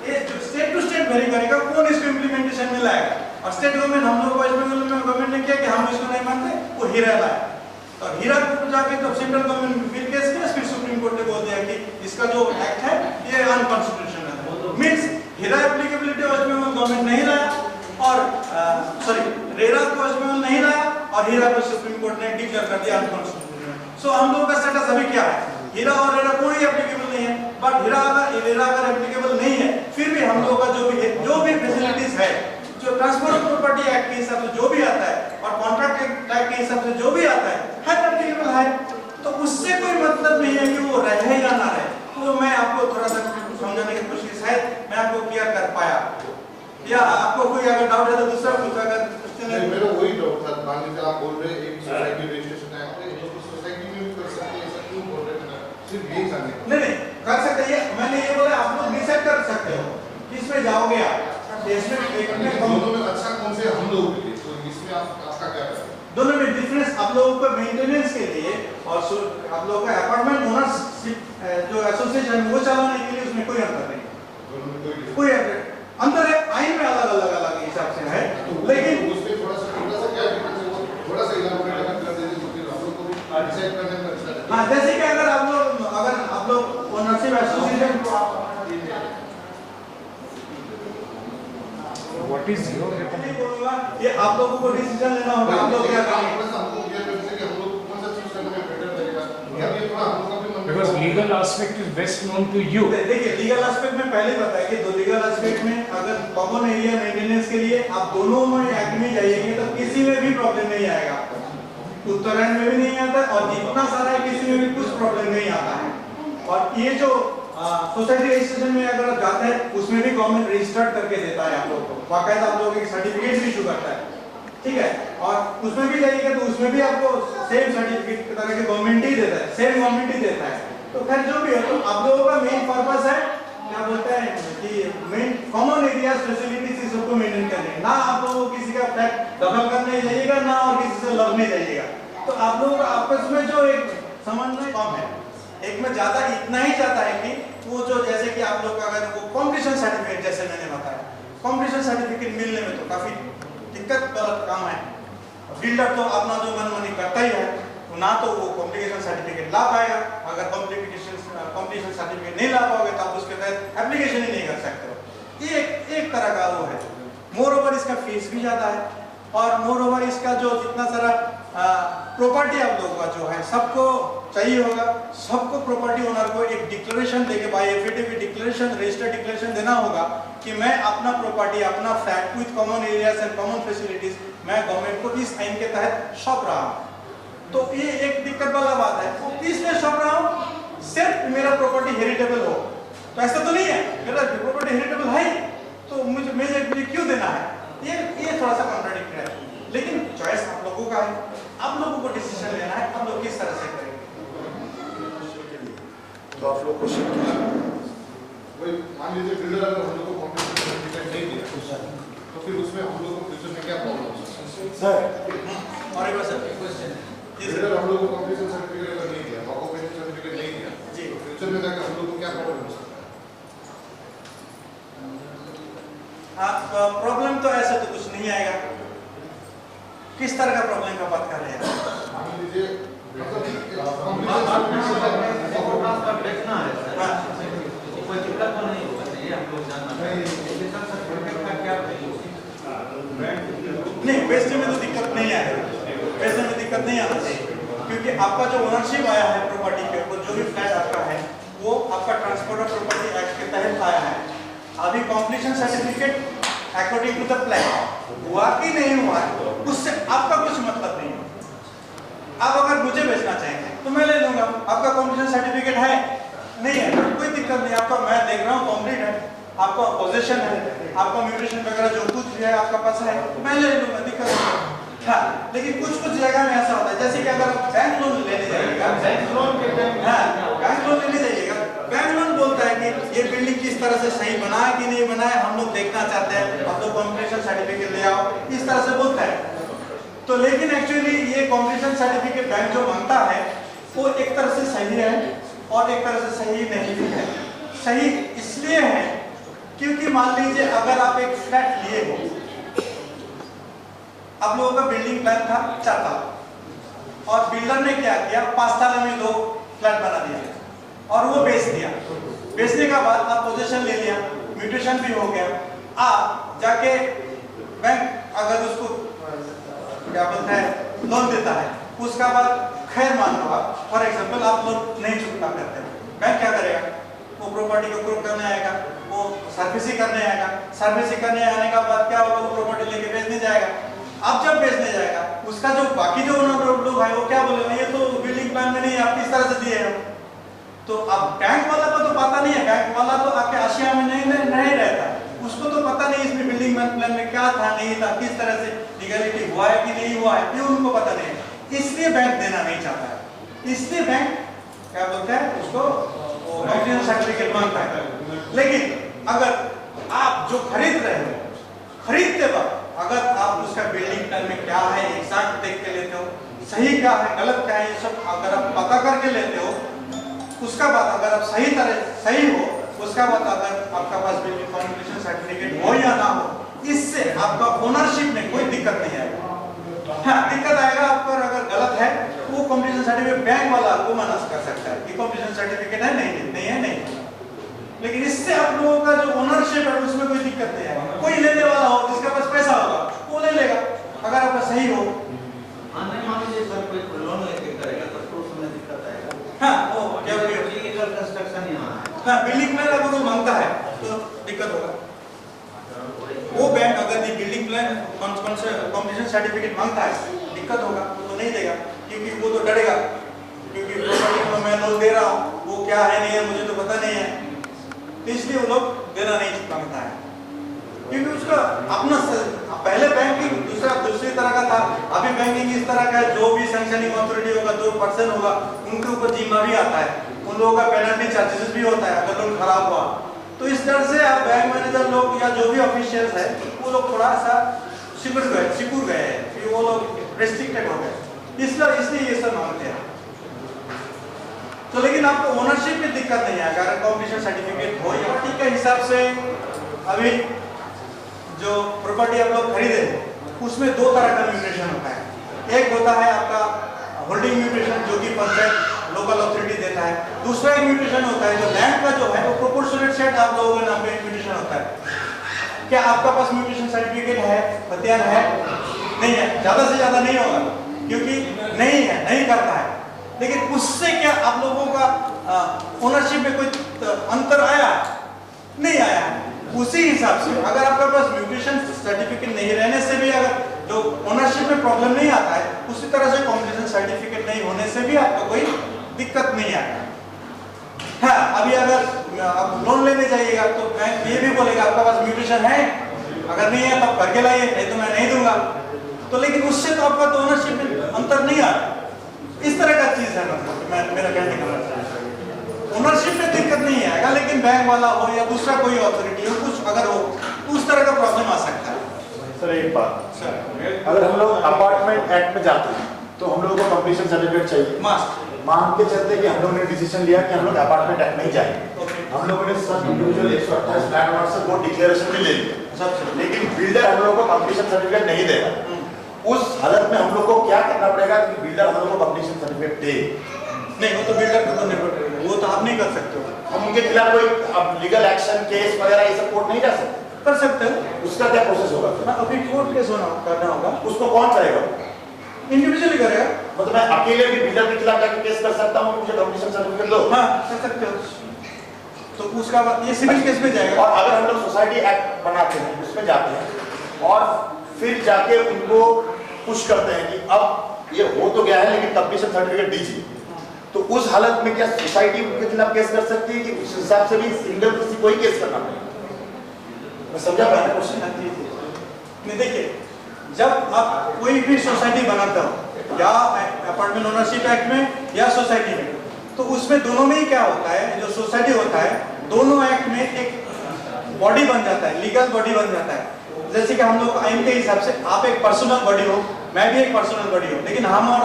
[SPEAKER 2] ये स्टेट टू स्टेट वेरी करेगा कौन इसको इम्प्लीमेंटेशन में लाएगा। और स्टेट गवर्नमेंट हम लोग वेस्ट बंगाल में गवर्नमेंट ने किया कि हम इसको नहीं मानते, वो हीरा लाया। और हीरा को जाके तो सेंट्रल गवर्नमेंट फिर केस किया, फिर सुप्रीम कोर्ट ने बोल दिया कि इसका जो एक्ट है ये अनकॉन्स्टिट्यूशनल है। मींस हीरा एप्लीकेबिलिटी वेस्ट बंगाल गवर्नमेंट नहीं लाया, और सॉरी रेरा को वेस्ट बंगाल नहीं लाया, और हीरा को सुप्रीम कोर्ट ने डिक्लेयर कर दिया अनकॉन्स्टिट्यूशनल। सो हम लोग का स्टेटस अभी क्या है, हीरा और रेरा कोई एप्लीकेबल नहीं है। बट हीरा अगर रेरा अगर एप्लीकेबल नहीं है, फिर भी हम लोग का जो भी फैसिलिटीज है, जो ट्रांसफर ऑफ प्रॉपर्टी एक्ट के हिसाब से जो भी आता है और कॉन्ट्रैक्ट एक्ट के हिसाब से जो भी आता है एप्लीकेबल है। तो उससे कोई मतलब नहीं है कि वो रहे या ना रहे। तो मैं आपको थोड़ा सा समझाने की कोशिश है, मैं आपको क्लियर कर पाया, या आपको कोई अगर डाउट है तो दूसरा कुछ अगर क्वेश्चन है।
[SPEAKER 4] मेरा वही डाउट था, मान लीजिए आप बोल रहे हैं एक सोसाइटी रजिस्ट्रेशन एक्ट है, इसको सोसाइटी में भी कर सकते हैं, ऐसा क्यों बोल रहे हैं? सिर्फ यही जानने
[SPEAKER 2] नहीं कर सकते हैं, मैंने ये बोला आप लोग डिसाइड कर सकते हो कि इसमें जाओगे आप
[SPEAKER 4] दोनों में अच्छा कौन से हम लोग के लिए, तो इसमें आपका क्या है?
[SPEAKER 2] दोनों में डिफरेंस आप लोगों को मेंटेनेंस के लिए और आप लोगों का अपार्टमेंट ओनरशिप जो एसोसिएशन वो चलाने के लिए उसमें कोई अंतर नहीं,
[SPEAKER 4] दोनों में
[SPEAKER 2] कोई अंतर है। आइन में अलग हिसाब से है, लेकिन
[SPEAKER 4] उसमें थोड़ा सा क्या डिफरेंस है, वो थोड़ा सा इलाबोरेट कर देते तो फिर हम लोग को भी डिसाइड करने में अच्छा है।
[SPEAKER 2] हाँ, जैसे कि अगर आप लोग ओनरशिप एसोसिएशन को आप
[SPEAKER 5] What is your
[SPEAKER 2] नहीं बोलूंगा, ये आप लोगों को डिसीजन लेना होगा, आप लोग क्या करेंगे।
[SPEAKER 5] because legal aspect is best known to you.
[SPEAKER 2] देखिए लीगल एस्पेक्ट में पहले बताया कि दो लीगल एस्पेक्ट में अगर कॉमन एरिया मेंटेनेंस के लिए आप दोनों में एक्ट में जाइएंगे तो किसी में भी प्रॉब्लम नहीं आएगा आपको, उत्तरायण में भी नहीं आता और जितना सारा है किसी में भी कुछ प्रॉब्लम नहीं आता है। और ये जो सोसाइटी रजिस्ट्रेशन में अगर आप जाते हैं उसमें भी गवर्नमेंट रजिस्टर्ड करके देता है आप लोगों को, बाकायदा आप लोगों के सर्टिफिकेट भी इशू करता है, ठीक है। और उसमें भी जाइएगा तो उसमें भी आपको सेम सर्टिफिकेट की तरह के गवर्नमेंट ही देता है, सेम गवर्नमेंट ही देता है। तो खैर जो भी हो, तो आप लोगों का मेन पर्पस है क्या बोलते हैं कि मेन कॉमन एरिया फैसिलिटीज इस सबको मेंटेन करने, ना आप लोगों को किसी का फ्लैट दखल करने जाइएगा ना और किसी से लड़ने जाइएगा। तो आप लोगों का आपस में जो एक समन्वय कम है, एक में ज्यादा इतना ही चाहता है कि वो जो जैसे कि आप लोग का अगर वो कॉम्पिटिशन सर्टिफिकेट जैसे मैंने बताया, कॉम्पिटिशन सर्टिफिकेट मिलने में तो काफी दिक्कत वाला काम है। बिल्डर तो अपना जो मनमानी करता ही है, तो ना तो वो कॉम्प्लिकेशन सर्टिफिकेट ला पाएगा, अगर कॉम्प्लिकेशन सर्टिफिकेट नहीं ला पाओगे तो आप उसके तहत एप्लीकेशन ही नहीं कर सकते हो। ये एक तरह का वो है। मोर ओवर इसका फीस भी ज्यादा है और मोर ओवर इसका जो जितना सारा प्रॉपर्टी आप लोगों का जो है सबको चाहिए होगा, सबको प्रॉपर्टी ओनर को एक डिक्लेरेशन देके by affidavit declaration, registered declaration देना होगा कि मैं अपना प्रॉपर्टी, अपना flat with common areas and common facilities मैं गवर्नमेंट को इस आइन के तहत सौंप रहा हूँ। तो ये एक दिक्कत वाला बात है, वो इसलिए सौंप रहा हूँ सिर्फ मेरा प्रॉपर्टी हेरिटेबल हो। तो ऐसा तो नहीं है, मेरा प्रॉपर्टी हेरिटेबल है तो मुझे क्यों देना है, ये थोड़ा सा कॉन्ट्राडिक्ट है। लेकिन चॉइस आप लोगों का है, आप लोगों को डिसीजन लेना है आप लोग किस तरह से करेंगे।
[SPEAKER 3] तो आप लोग क्वेश्चन कीजिए।
[SPEAKER 4] वही मान लीजिए बिल्डर अगर हम लोग को कॉम्पिटिशन सर्टिफिकेट नहीं दिया तो फिर उसमें हम लोग को फ्यूचर में क्या प्रॉब्लम हो सकता है?
[SPEAKER 3] सर
[SPEAKER 2] और एक बार सर क्वेश्चन
[SPEAKER 4] बिल्डर हम लोग को कॉम्पिटिशन सर्टिफिकेट अगर नहीं दिया, ऑक्यूपेशन सर्टिफिकेट नहीं दिया
[SPEAKER 2] जी,
[SPEAKER 4] तो फ्यूचर में जाकर हम लोग को क्या प्रॉब्लम हो सकता है?
[SPEAKER 2] प्रॉब्लम तो ऐसा तो कुछ नहीं आएगा। किस तरह का प्रॉब्लम का बात कर रहे हैं?
[SPEAKER 4] मान लीजिए मतलब
[SPEAKER 6] देखना है सर, कोई दिक्कत तो नहीं होगा, ये हम लोग जानना है।
[SPEAKER 2] नहीं, बेचने में तो दिक्कत नहीं आएगा, बेचने में दिक्कत नहीं आना चाहिए क्योंकि आपका जो ओनरशिप आया है प्रॉपर्टी के ऊपर, जो भी फ्लैट आपका है वो आपका ट्रांसपोर्ट ऑफ प्रॉपर्टी एक्ट के तहत आया है। अभी completion certificate according to the plan हुआ कि नहीं हुआ है उससे आपका कुछ मतलब नहीं है। आप अगर मुझे बेचना चाहेंगे तो मैं ले लूंगा, आपका कॉम्प्लीशन सर्टिफिकेट है नहीं है कोई दिक्कत नहीं, आपका मैं देख रहा हूँ कंप्लीट है, आपका पोजीशन है, आपका म्यूटेशन वगैरह जो कुछ भी है आपका पास है, मैं ले लूंगा, दिक्कत नहीं। हाँ, लेकिन कुछ जगह में ऐसा होता है जैसे कि अगर बैंक लोन लेने जाइएगा, बैंक लोन लेने जाइएगा, बैंक लोन बोलता है कि ये बिल्डिंग किस तरह से सही बना है कि नहीं बना है हम लोग देखना चाहते हैं, आप लोग कॉम्प्लीशन सर्टिफिकेट ले आओ, इस तरह से बोलता है। तो लेकिन एक्चुअली ये कॉम्प्लीशन सर्टिफिकेट बैंक जो मांगता है वो एक तरह से सही है और एक तरह से सही नहीं भी है। सही इसलिए है क्योंकि मान लीजिए अगर आप एक फ्लैट लिए हो, आप लोगों का बिल्डिंग प्लान था 4 ताला और बिल्डर ने क्या किया 5 ताला में 2 फ्लैट बना दिया और वो बेच दिया। बेचने के बाद आप पोजीशन ले लिया, म्यूटेशन भी हो गया, आप जाके बैंक अगर उसको क्या बोलता है लोन देता है, उसका बाद खैर मान लो आप फॉर एग्जांपल आप लोन नहीं चुकता करते, बैंक क्या करेगा वो प्रॉपर्टी को क्रोक करने आएगा, वो सर्विसिंग करने आएगा, सर्विसिंग करने आने का बाद क्या होगा वो प्रॉपर्टी लेके बेचने जाएगा। अब जब बेचने जाएगा उसका जो बाकी जो ओनर लोग है वो क्या बोलेगा ये तो बिल्डिंग प्लान में नहीं आप किस तरह से दिए हो। तो अब बैंक वाला को तो पता नहीं है, बैंक वाला तो आके आशिया में नहीं रहता, उसको तो पता नहीं इसमें बिल्डिंग प्लान में क्या था नहीं था, किस तरह से लीगलिटी हुआ है कि नहीं हुआ है, ये उनको पता नहीं है, इसलिए बैंक देना नहीं चाहता है। इसलिए बैंक क्या बोलता है उसको कॉम्प्लीशन सर्टिफिकेट मांगता है। लेकिन अगर आप जो खरीद रहे हो, खरीदते वक्त अगर आप उसका बिल्डिंग प्लान में क्या है एग्जैक्ट देख के लेते हो, सही क्या है गलत क्या है ये सब अगर आप पता करके लेते हो, उसका बाद अगर आप सही हो, उसका बाद अगर आपका पास बिल्डिंग कॉम्प्लीशन सर्टिफिकेट हो या ना हो, इससे आपका ओनरशिप में कोई दिक्कत नहीं आएगा। हाँ, दिक्कत आएगा आपको अगर गलत है वो कॉम्प्लीशन सर्टिफिकेट बैंक वाला आपको मना कर सकता है कि कॉम्प्लीशन सर्टिफिकेट है नहीं है नहीं लेकिन इससे आप लोगों का जो ओनरशिप है उसमें कोई दिक्कत नहीं है। कोई लेने वाला हो जिसके पास पैसा होगा वो ले लेगा, अगर आपका सही हो।
[SPEAKER 6] हाँ नहीं मान लीजिए सर कोई लोन लेके करेगा तो उसमें दिक्कत आएगा।
[SPEAKER 2] हाँ वो क्या
[SPEAKER 6] लीगल कंस्ट्रक्शन ही होना है।
[SPEAKER 2] हाँ बिल्डिंग प्लान अगर वो मांगता है तो दिक्कत होगा। वो बैंक अगर ये बिल्डिंग प्लान कंप्लीशन सर्टिफिकेट मांगता है दिक्कत होगा, वो तो नहीं देगा क्योंकि वो तो डरेगा, क्योंकि प्रॉपर्टी में मैं लोन दे रहा हूँ वो क्या है नहीं है मुझे तो पता नहीं है, तो इसलिए वो लोग देना नहीं मांगता है। क्योंकि उसका अपना पहले बैंकिंग दूसरी तरह का था, अभी बैंकिंग इस तरह का है, जो भी सैंक्शनिंग अथॉरिटी होगा, जो पर्सन होगा उनके ऊपर जिम्मा भी आता है, उन लोगों का पेनल्टी चार्जेस भी होता है अगर लोन खराब हुआ। तो इस तरह से आप बैंक मैनेजर लोग या जो भी ऑफिशियल्स है वो लोग थोड़ा सा सिकुड़ गए हैं, फिर वो लोग रेस्ट्रिक्टेड हो गए, इसलिए ये सब मांगते हैं। तो लेकिन आपको ओनरशिप में दिक्कत नहीं है अगर कंप्लीशन सर्टिफिकेट हो या ठीक के हिसाब से। अभी जो प्रॉपर्टी आप लोग खरीदे उसमें दो तरह का म्यूटेशन होता है। एक होता है आपका होल्डिंग म्यूटेशन जो कि पंचायत लोकल अथॉरिटी देता है, दूसरा एक म्यूटेशन होता है जो लैंड का जो है वो प्रोपोर्शनेट सेट आप लोगों के नाम पे म्यूटेशन होता है। क्या आपका पास म्यूटेशन सर्टिफिकेट है, खतियान है? नहीं है, ज्यादा से ज्यादा नहीं होगा क्योंकि नहीं है, नहीं करता है। लेकिन उससे क्या आप लोगों का ओनरशिप में कोई अंतर आया? नहीं आया। उसी हिसाब से अगर आपके पास म्यूटेशन सर्टिफिकेट नहीं रहने से भी अगर जो ओनरशिप में प्रॉब्लम नहीं आता है, उसी तरह से कंप्लीशन सर्टिफिकेट नहीं होने से भी आपको कोई दिक्कत नहीं आएगा। हाँ, अभी अगर आप लोन लेने जाइएगा तो बैंक ये भी बोलेगा आपका पास म्यूटेशन है, अगर नहीं है तब करके लाइए, नहीं तो मैं नहीं दूंगा। तो लेकिन उससे तो आपका तो ओनरशिप में अंतर नहीं आता। इस तरह का चीज है, मतलब मेरा कहने का मतलब ओनरशिप में दिक्कत नहीं आएगा, लेकिन बैंक वाला हो या दूसरा कोई अथॉरिटी हो कुछ अगर हो तो उस तरह का प्रॉब्लम आ सकता है।
[SPEAKER 3] सर एक बात, अगर हम लोग अपार्टमेंट एक्ट में जाते हैं तो हम लोगों को कंप्लीशन सर्टिफिकेट चाहिए। मान के चलते कि हम लोगों ने डिसीजन लिया कि हम लोग अपार्टमेंट एक्ट नहीं जाएंगे, हम लोगों ने सब इंडिविजुअल 128 फ्लैट ओनर से वो डिक्लेरेशन भी ले लिया, लेकिन बिल्डर हम लोगों को कंप्लीशन सर्टिफिकेट नहीं देगा। उस हालत में हम लोग को क्या करना पड़ेगा कि बिल्डर हम लोग को कंप्लीशन सर्टिफिकेट दे?
[SPEAKER 2] नहीं, वो तो बिल्डर को तो निर्भर करेगा, वो तो आप नहीं कर सकते हो।
[SPEAKER 3] हम उनके खिलाफ कोई अब लीगल एक्शन केस वगैरह ये सब कोर्ट नहीं जा सकते?
[SPEAKER 2] कर सकते हो।
[SPEAKER 3] उसका क्या प्रोसेस होगा?
[SPEAKER 2] ना अभी कोर्ट केस करना होगा,
[SPEAKER 3] उसको कौन करेगा?
[SPEAKER 2] इंडिविजुअली करेगा।
[SPEAKER 3] मतलब मैं अकेले भी बिल्डर के खिलाफ जाकर केस कर सकता हूँ, मुझे कंप्लीशन सर्टिफिकेट दो?
[SPEAKER 2] हाँ कर सकते हो। तो उसका बाद ये सिविल केस में जाएगा।
[SPEAKER 3] और अगर हम लोग सोसाइटी एक्ट बनाते हैं उसमें जाते हैं और फिर जाके उनको पुश करते हैं कि अब ये हो तो गया है लेकिन कंप्लीशन सर्टिफिकेट दीजिए, तो उस हालत में क्या सोसाइटी उनके खिलाफ केस कर सकती है कि उस हिसाब से भी सिंगल किसी कोई केस करना पड़ेगा? मैं समझा पाया क्वेश्चन?
[SPEAKER 2] नहीं, देखिए जब आप कोई भी सोसाइटी बनाते हो या अपार्टमेंट ओनरशिप एक्ट में या सोसाइटी में, तो उसमें दोनों में ही क्या होता है, जो सोसाइटी होता है दोनों एक्ट में एक बॉडी बन जाता है, लीगल बॉडी बन जाता है। जैसे कि हम लोग आइन के हिसाब से आप एक पर्सनल बॉडी हो, मैं भी एक पर्सनल बॉडी हूँ, लेकिन हम और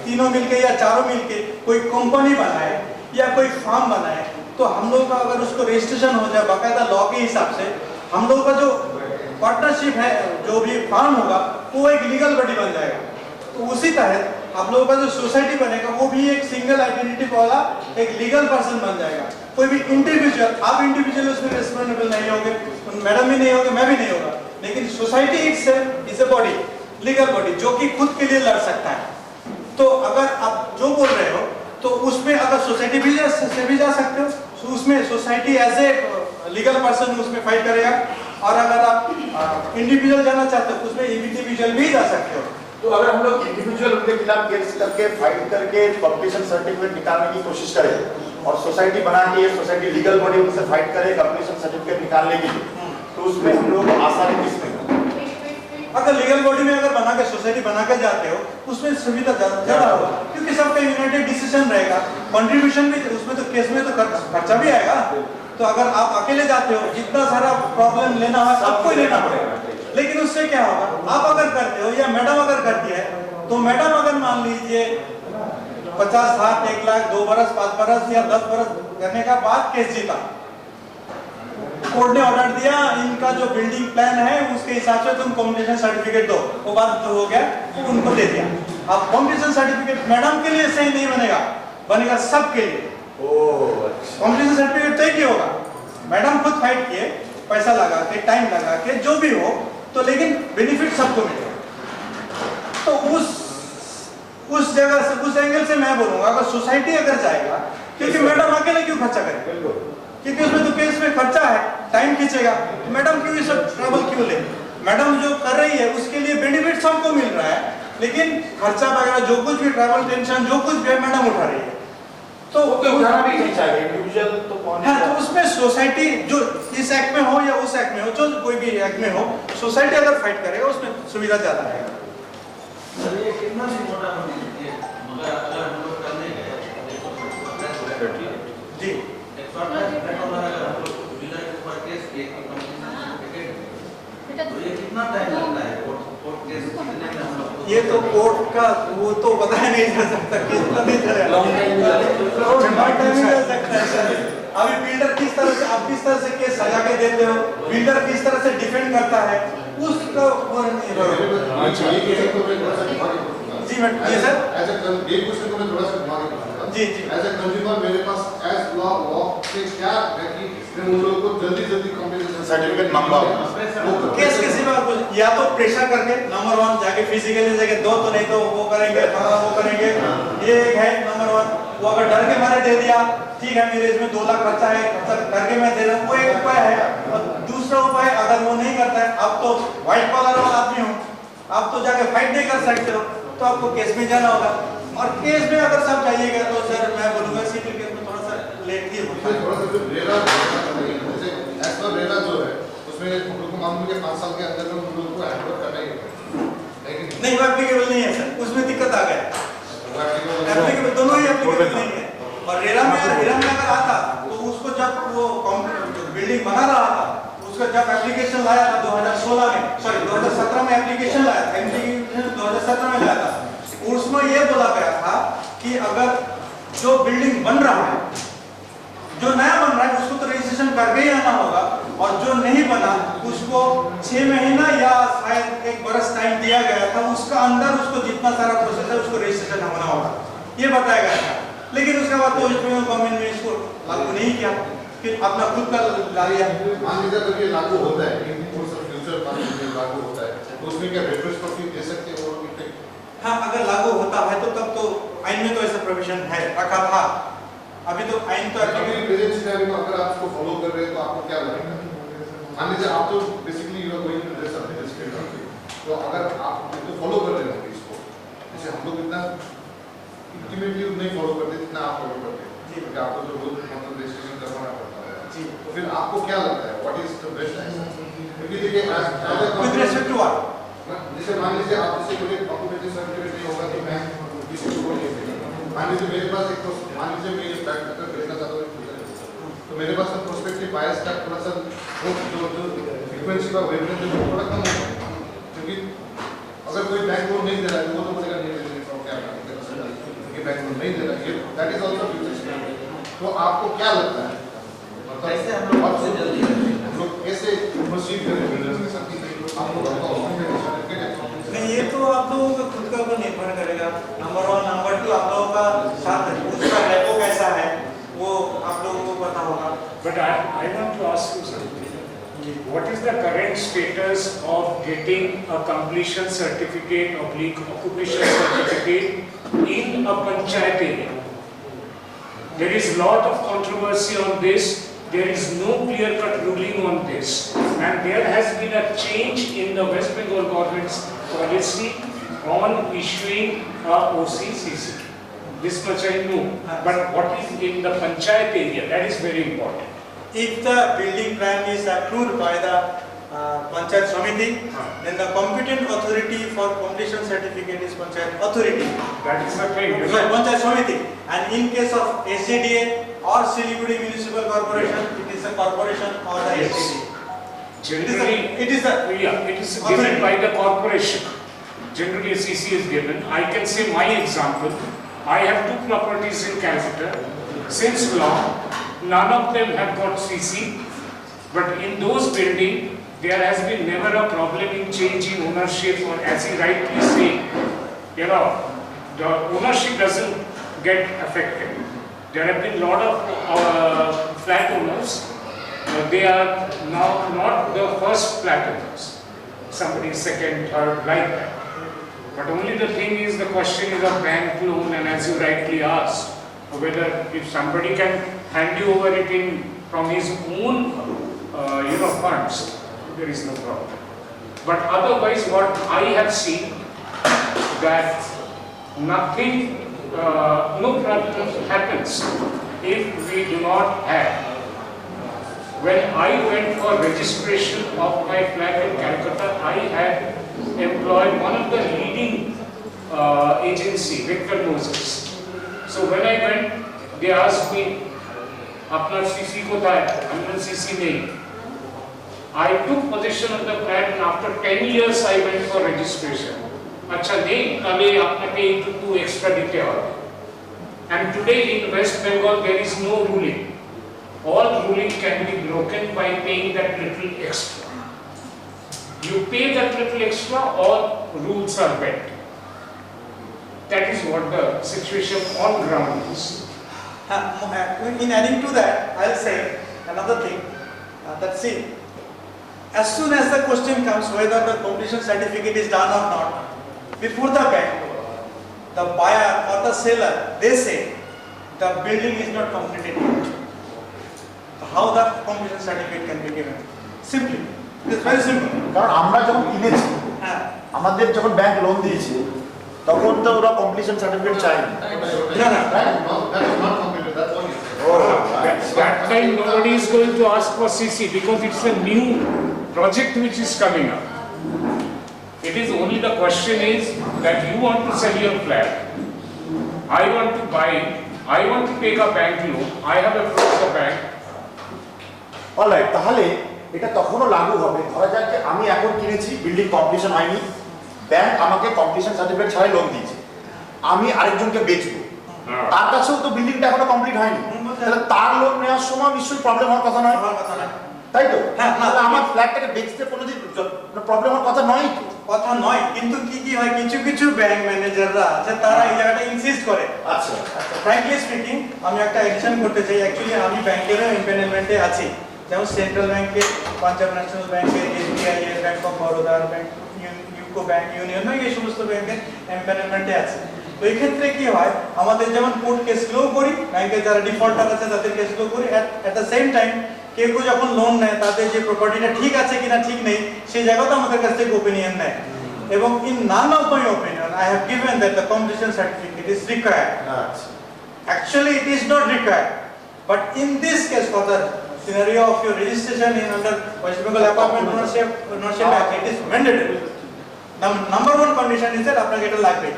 [SPEAKER 2] तीनों मिलके या चारों मिलके कोई कंपनी बनाए या कोई फार्म बनाए, तो हम लोग का अगर उसको रजिस्ट्रेशन हो जाए बाकायदा लॉ के हिसाब से, हम लोग का जो पार्टनरशिप है, जो भी फार्म होगा वो एक लीगल बॉडी बन जाएगा। तो उसी तहत आप लोगों का जो सोसाइटी बनेगा वो भी एक सिंगल आइडेंटिटी वाला एक लीगल पर्सन बन जाएगा। कोई भी इंडिविजुअल, आप इंडिविजुअल उसमें रिस्पॉन्सिबल नहीं होंगे, मैडम भी नहीं होंगे, मैं भी नहीं होगा, लेकिन society itself is a body, legal body जो कि खुद के लिए लड़ सकता है। तो अगर आप जो बोल रहे हो तो उसमें अगर सोसाइटी भी जा सकते हो, तो उसमें society as a legal person उसमें फाइट करेगा, और अगर आप इंडिविजुअल जाना चाहते हो उसमें इंडिविजुअल भी जा सकते हो।
[SPEAKER 3] तो अगर हम लोग इंडिविजुअल उनके खिलाफ केस करके फाइट करके कंप्लीशन सर्टिफिकेट निकालने की कोशिश करें और सोसाइटी बना के सोसाइटी लीगल बॉडी उनसे फाइट करे कंप्लीशन सर्टिफिकेट निकालने के लिए, तो उसमें हम लोग आसानी किसमें?
[SPEAKER 2] अगर लीगल बॉडी में अगर बना के सोसाइटी बना के जाते हो उसमें सुविधा ज्यादा होगा, क्योंकि सबका यूनाइटेड डिसीजन रहेगा, कंट्रीब्यूशन भी उसमें, तो केस में तो खर्चा भी आएगा। तो अगर आप अकेले जाते हो जितना सारा प्रॉब्लम लेना है सबको ही लेना पड़ेगा, लेकिन उससे क्या होगा, आप अगर करते हो या मैडम अगर करती है, तो मैडम अगर मान लीजिए 50 लाख 1 लाख 2 बरस 5 बरस या 10 बरस करने का बाद केस जीता, कोर्ट ने ऑर्डर दिया इनका जो बिल्डिंग प्लान है उसके हिसाब से तुम कंप्लीशन सर्टिफिकेट दो, वो बात जो हो गया उनको दे दिया। अब कंप्लीशन सर्टिफिकेट मैडम के लिए सही नहीं बनेगा, बनेगा सबके लिए। कंप्लीशन सर्टिफिकेट तो एक ही होगा, मैडम खुद फाइट किए, पैसा लगा के, टाइम लगा के, जो भी हो, तो लेकिन बेनिफिट सबको मिलेगा। तो उस जगह से, उस एंगल से मैं बोलूंगा, अगर सोसाइटी अगर जाएगा, क्योंकि मैडम अकेले क्यों खर्चा करेंगे, क्योंकि उसमें तो केस में खर्चा है, टाइम खींचेगा, मैडम क्यों ये सब ट्रैवल क्यों ले। मैडम जो कर रही है उसके लिए बेनिफिट सबको मिल रहा है, लेकिन खर्चा वगैरह जो कुछ भी, ट्रैवल टेंशन जो कुछ भी है, मैडम उठा रही है। तो
[SPEAKER 3] उठाना भी नहीं चाहिए, इंडिविजुअल तो कौन
[SPEAKER 2] हाँ, तो उसमें सोसाइटी जो इस एक्ट में हो या उस एक्ट में हो, जो कोई भी एक्ट में हो, सोसाइटी अगर फाइट करेगा उसमें सुविधा ज्यादा है।
[SPEAKER 6] सर ये कितना भी मोटा होने दीजिए, मगर अगर हम लोग करने गए
[SPEAKER 2] जी,
[SPEAKER 6] एक शॉर्ट अगर हम लोग डीलर के ऊपर केस किए कि तो ये कितना टाइम लगता है कोर्ट केस कितने में हम लोग,
[SPEAKER 2] ये तो कोर्ट का वो तो बताया नहीं जा सकता, कितना नहीं चलेगा, लॉन्ग टाइम ही जा सकता है सर। अभी बिल्डर किस तरह से, आप किस तरह से केस सजा के देते हो, बिल्डर किस तरह से डिफेंड करता है, उसका जी मैं जी सर
[SPEAKER 4] एज ए ये क्वेश्चन को मैं थोड़ा सा घुमा के पूछूंगा
[SPEAKER 2] जी जी
[SPEAKER 4] एज ए कंज्यूमर मेरे पास एज लॉ से क्या है कि मैं उन लोगों को जल्दी कॉम्पेंसेशन
[SPEAKER 3] सर्टिफिकेट मंगवाओ,
[SPEAKER 2] केस के सिवा कुछ, या तो प्रेशर करके नंबर 1 जाके फिजिकली जाके दो, तो नहीं तो वो करेंगे, वो करेंगे, ये एक है नंबर 1। वो अगर डर के मारे दे दिया, ठीक है मेरे इसमें 2 लाख खर्चा है, खर्चा करके मैं दे रहा हूँ, वो एक उपाय है। और दूसरा उपाय अगर वो नहीं करता है, अब तो व्हाइट कॉलर वाला आदमी हूँ, आप तो जाके फाइट नहीं कर सकते हो, तो आपको केस में जाना होगा। और केस में अगर सब जाइएगा तो सर मैं बोलूंगा सिविल केस में थोड़ा सा लेट ही होता है।
[SPEAKER 4] थोड़ा सा जो रेरा जैसे एज पर रेरा जो है उसमें हम लोग को मालूम है कि 5 साल के अंदर में हम लोग को हैंडओवर करना ही है,
[SPEAKER 2] नहीं वो एप्लीकेबल नहीं है सर, उसमें दिक्कत आ गया, एप्लीकेबल दोनों ही एप्लीकेबल नहीं है। और रेरा में अगर आता तो उसको जब वो बिल्डिंग बना रहा था, उसका जब एप्लीकेशन लाया था 2016 में, सॉरी 2017 में एप्लीकेशन लाया था, एप्लीकेशन 2017 में लाया था, उसमें ये बोला गया था कि अगर जो बिल्डिंग बन रहा है, जो नया बन रहा है, उसको तो रजिस्ट्रेशन करके ही आना होगा, और जो नहीं बना उसको 6 महीना या शायद 1 बरस टाइम दिया गया था, उसका अंदर उसको जितना सारा प्रोसेस है उसको रजिस्ट्रेशन होना होगा, ये बताया गया था। लेकिन उसके बाद तो गवर्नमेंट ने इसको लागू नहीं किया, फिर अपना खुद का ला लिया।
[SPEAKER 4] मान लीजिए अगर ये लागू होता है इन कोर्स ऑफ फ्यूचर में लागू होता है तो उसमें क्या रेट्रोस्पेक्टिव दे सकते हैं और इफेक्ट?
[SPEAKER 2] हाँ, अगर लागू होता है तो तब तो आइन में तो ऐसा प्रोविजन है, रखा था, अभी तो आइन तो
[SPEAKER 4] अभी प्रेजेंट सिनेरियो में अगर आप इसको फॉलो कर रहे हैं तो आपको क्या लगेगा? मान लीजिए आप तो basically you are going to this certificate, तो अगर आप तो फॉलो कर रहे होंगे इसको, जैसे हम लोग इतना इंटीमेटली नहीं फॉलो करते जितना आप फॉलो करते हैं, क्योंकि आपको जो रोज मतलब रजिस्ट्रेशन करवाना पड़ता है जी, तो फिर आपको क्या लगता है what is the best answer? क्योंकि देखिए
[SPEAKER 2] विद रिस्पेक्ट टू व्हाट,
[SPEAKER 4] जैसे मान लीजिए आप जैसे कोई डॉक्यूमेंटेशन सर्टिफिकेट नहीं होगा तो मैं किसी को नहीं देगा। मान लीजिए मेरे पास एक तो मान लीजिए मैं एक बैक अगर भेजना चाहता हूँ तो मेरे पास प्रोस्पेक्टिव बायस का थोड़ा सा जो फ्रीक्वेंसी का वेवलेंथ है थोड़ा कम होगा, क्योंकि अगर कोई बैंक लोन नहीं दे रहा है वो तो बोलेगा नहीं दे रहा क्या ये बैंक लोन नहीं दे रहा है, दैट इज आल्सो फ्यूचर। तो आपको क्या लगता है
[SPEAKER 6] कैसे हम लोग सबसे जल्दी
[SPEAKER 4] हम लोग कैसे प्रोसीड करें बिल्डर्स के साथ? आपको
[SPEAKER 2] नहीं ये तो आप लोगों का खुद का ऊपर निर्भर करेगा, नंबर 1, नंबर 2 आप लोगों का साथ उसका रेपो कैसा है वो आप लोगों को पता होगा।
[SPEAKER 5] But I want to ask you something. What is the current status of getting a completion certificate or occupation certificate in a panchayat area? There is lot of controversy on this. There is no clear-cut ruling on this, and there has been a change in the West Bengal government's policy on issuing a OCCC. This much I know. But what is in the panchayat area? That is very important.
[SPEAKER 2] If the building plan is approved by the Panchayat Samiti, then the competent authority for completion certificate is Panchayat Authority.
[SPEAKER 5] That is the thing.
[SPEAKER 2] Sorry, Panchayat Samiti. And in case of SJDA or Siliguri Municipal Corporation, it is a corporation or the
[SPEAKER 5] Yes.
[SPEAKER 2] SJDA.
[SPEAKER 5] Generally,
[SPEAKER 2] It is the
[SPEAKER 5] it is given by the corporation. Generally, CC is given. I can say my example. I have 2 properties in Calcutta. Since long, none of them have got CC. But in those buildings, there has been never a problem in changing ownership, or as he rightly said, the ownership doesn't get affected. There have been lot of flat owners they are now not the first flat owners. Somebody second, third, like that. But only the thing is, the question is of bank loan, and as you rightly asked, whether if somebody can hand you over it in from his own funds, there is no problem. But otherwise, what I have seen, that nothing, no problem happens if we do not have. When I went for registration of my flat in Calcutta, I had employed one of the leading agency, Victor Moses. So when I went, they asked me, "Apna CC kotha hai?" "Amna CC nahi." I took possession of the flat, and after 10 years I went for registration. Acha nahi, tale apne pay to do extra detail. And today in West Bengal there is no ruling. All ruling can be broken by paying that little extra. You pay that little extra, all rules are bent. That is what the situation on ground is.
[SPEAKER 2] In adding to that, I'll say another thing, that see, as soon as the question comes whether the completion certificate is done or not, before the bank, the buyer or the seller, they say the building is not completed yet. How the completion certificate can be given? Simply, it is very simple.
[SPEAKER 3] কারণ আমরা যখন কিনেছি,
[SPEAKER 2] হ্যাঁ,
[SPEAKER 3] আমাদের যখন bank loan দিয়েছে, তখন তো ওরা কমপ্লিশন সার্টিফিকেট চায়নি।
[SPEAKER 2] না, না,
[SPEAKER 4] That is not completed, that's what you said.
[SPEAKER 5] That time nobody is going to ask for CC because it's a new project which is coming up. It is only the question is that you want to sell your flat, I want to buy, I want to take a bank loan, I have approached the bank.
[SPEAKER 3] Alright, তাহলে এটা তখনও লাগু হবে। ধরা যাক যে আমি এখন কিনেছি, বিল্ডিং কমপ্লিশন হয়নি, ব্যাংক আমাকে কমপ্লিশন সার্টিফিকেট ছাড়াই লোন দিয়েছে, আমি আরেকজনকে বেচবো, তার কাছেও তো বিল্ডিংটা এখনো কমপ্লিট হয়নি, তাহলে তার লোন নেওয়ার সময় নিশ্চয়ই প্রবলেম হওয়ার কথা নয়,
[SPEAKER 2] আমার কথা না।
[SPEAKER 3] তাই তো?
[SPEAKER 2] হ্যাঁ,
[SPEAKER 3] তাহলে আমার ফ্ল্যাটটাকে বেচতে কোনোদিন প্রবলেম হওয়ার কথা নয় তো।
[SPEAKER 2] কথা নয়, কিন্তু কি হয়, কিছু কিছু ব্যাংক ম্যানেজাররা আছে, তারা এই জায়গাটা ইনসিস্ট করে।
[SPEAKER 3] আচ্ছা,
[SPEAKER 2] ফ্র্যাঙ্কলি স্পিকিং, আমি একটা অ্যাকশন করতে চাই। অ্যাকচুয়ালি আমি ব্যাংকেরও এমপ্যানেলমেন্টে আছি, যেমন সেন্ট্রাল ব্যাংকের, পাঞ্জাব ন্যাশনাল ব্যাংকের, SBI এর, bank of Baroda, bank UCO bank, union bank, এই সমস্ত ব্যাংকের এমপ্যানেলমেন্টে আছে। তো এই ক্ষেত্রে কি হয়, আমাদের যেমন কোর্ট কেসগুলোও করি, ব্যাংকের যারা ডিফল্টার আছে তাদের কেসগুলো করি, অ্যাট দ্য সেম টাইম কেউ কেউ যখন লোন নেয় তাদের যে প্রপার্টিটা ঠিক আছে কিনা ঠিক নেই সেই জায়গাতেও আমাদের কাছ থেকে ওপিনিয়ন নেয়। এবং in none of my opinion I have given that the completion certificate is required.
[SPEAKER 3] আচ্ছা,
[SPEAKER 2] Actually, it is not required, but in this case, for the scenario of your registration in under West Bengal Apartment Ownership Act, it is mandatory. Number one condition is that আপনাকে এটা লাগবে।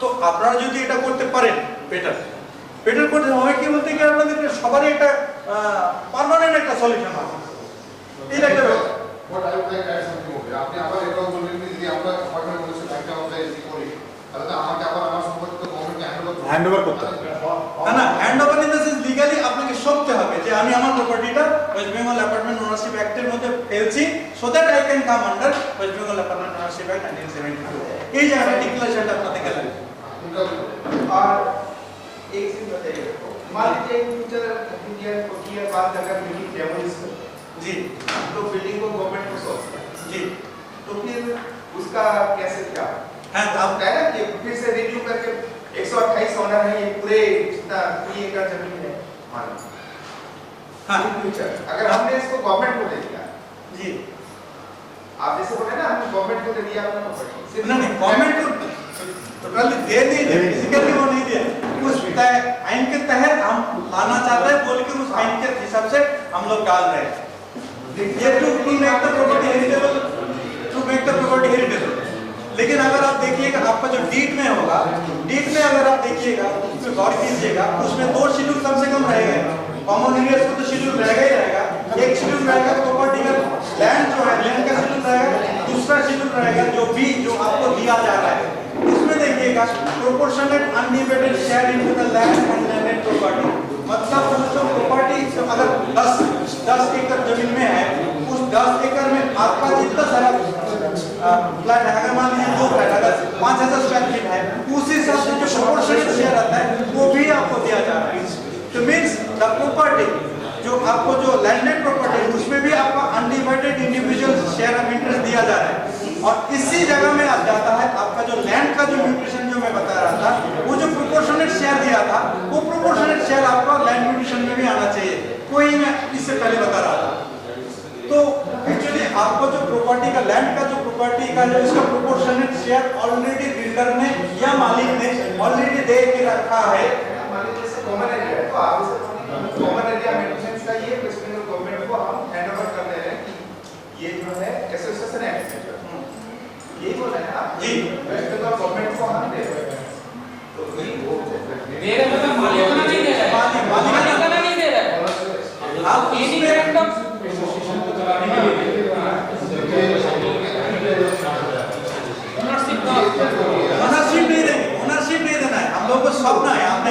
[SPEAKER 2] তো আপনারা যদি এটা করতে পারেন, বেটার করতে হবে কি বলতে গিয়ে আপনাদের সবারই একটা পার্মানেন্ট একটা সলিউশন হবে। এটা একটা
[SPEAKER 4] What I would like to add something over. আপনি আবার এটাও বললেন যে যদি আমরা অ্যাপার্টমেন্ট বলেছে ব্যাংকে আমরা এসি করি, তাহলে তো আমাকে আবার আমার সম্পত্তি গভর্নমেন্টকে হ্যান্ড ওভার করতে হবে।
[SPEAKER 2] না, hand over in the sense legally আপনাকে সঁপতে হবে যে আমি আমার প্রপার্টিটা ওয়েস্ট বেঙ্গল অ্যাপার্টমেন্ট ওনারশিপ অ্যাক্টের মধ্যে ফেলছি, so that I can come under west Bengal apartment ownership act 1972। এই জায়গাটা ডিক্লারেশনটা আপনাদেরকে লাগবে।
[SPEAKER 6] और एक चीज बताइए, मान लीजिए फ्यूचर 15 ईयर 40 ईयर बाद अगर बिल्डिंग डेमोलिश हो
[SPEAKER 2] जी,
[SPEAKER 6] तो बिल्डिंग को गवर्नमेंट को सौंपता है,
[SPEAKER 2] जी,
[SPEAKER 6] तो फिर उसका कैसे क्या
[SPEAKER 2] हाँ,
[SPEAKER 6] आप है ना कि फिर से रिन्यू करके 128 ऑनर है, ये पूरे जितना 3 एकड़ जमीन है मान लो,
[SPEAKER 2] हाँ,
[SPEAKER 6] इन फ्यूचर अगर हमने इसको गवर्नमेंट को दे दिया,
[SPEAKER 2] जी,
[SPEAKER 6] आप जैसे बोले ना हमने गवर्नमेंट को दे दिया अपना प्रॉपर्टी,
[SPEAKER 2] नहीं गवर्नमेंट को टोटली दे नहीं दे, फिजिकली वो नहीं दिया, उस आइन के तहत हम लाना चाहते हैं बोल के उस आइन के हिसाब से हम लोग डाल रहे हैं। ये to make the property heritable, to make the property heritable. लेकिन अगर आप देखिएगा आपका जो डीड में होगा, डीड में अगर आप देखिएगा उसमें गौर कीजिएगा, उसमें 2 शेड्यूल कम से कम रहेंगे। कॉमन एरियाज को तो शेड्यूल रहेगा ही रहेगा, एक शेड्यूल रहेगा प्रॉपर्टी का लैंड जो है लैंड का शेड्यूल रहेगा, दूसरा शेड्यूल रहेगा जो आपको दिया जा रहा है उसमें देखिएगा proportionate undivided share into the land and landed property. मतलब दोस्तों प्रॉपर्टी अगर 10 एकड़ जमीन में है, उस 10 एकड़ में आपका जितना सारा फ्लैट है, अगर मान लीजिए 2 फ्लैट अगर 5000 स्क्वायर फीट है, उसी हिसाब से जो प्रोपोर्शनेट शेयर आता है वो भी आपको दिया जा रहा है। तो मींस द प्रॉपर्टी जो आपको जो लैंडेड प्रॉपर्टी है उसमें भी आपका undivided individual share of interest दिया जा रहा है। और इसी जगह में आ जाता है आपका जो लैंड का जो म्यूटेशन जो मैं बता रहा था, वो जो प्रोपोर्शनेट शेयर दिया था, वो प्रोपोर्शनेट शेयर आपका लैंड म्यूटेशन में भी आना चाहिए, कोई मैं इससे पहले बता रहा था। तो एक्चुअली आपको जो प्रॉपर्टी का लैंड का जो प्रॉपर्टी का जो इसका प्रोपोर्शनेट शेयर ऑलरेडी बिल्डर ने या मालिक ने ऑलरेडी दे के रखा है।
[SPEAKER 6] कॉमन एरिया है, तो आप इसे कॉमन एरिया मेंटेनेंस का ये वेस्ट बंगाल गवर्नमेंट को हम हैंडओवर कर दे रहे हैं कि ये जो है एसोसिएशन एक्ट है, ये बोल रहे हैं आप जी, वेस्ट बंगाल गवर्नमेंट को हम दे रहे हैं। तो
[SPEAKER 7] मेरे मतलब मालिकाना नहीं दे रहा है, मालिकाना नहीं दे रहा है, आप इनडायरेक्ट
[SPEAKER 2] ओनरशिप नहीं देना है, हम लोगों को सौंपना है अपने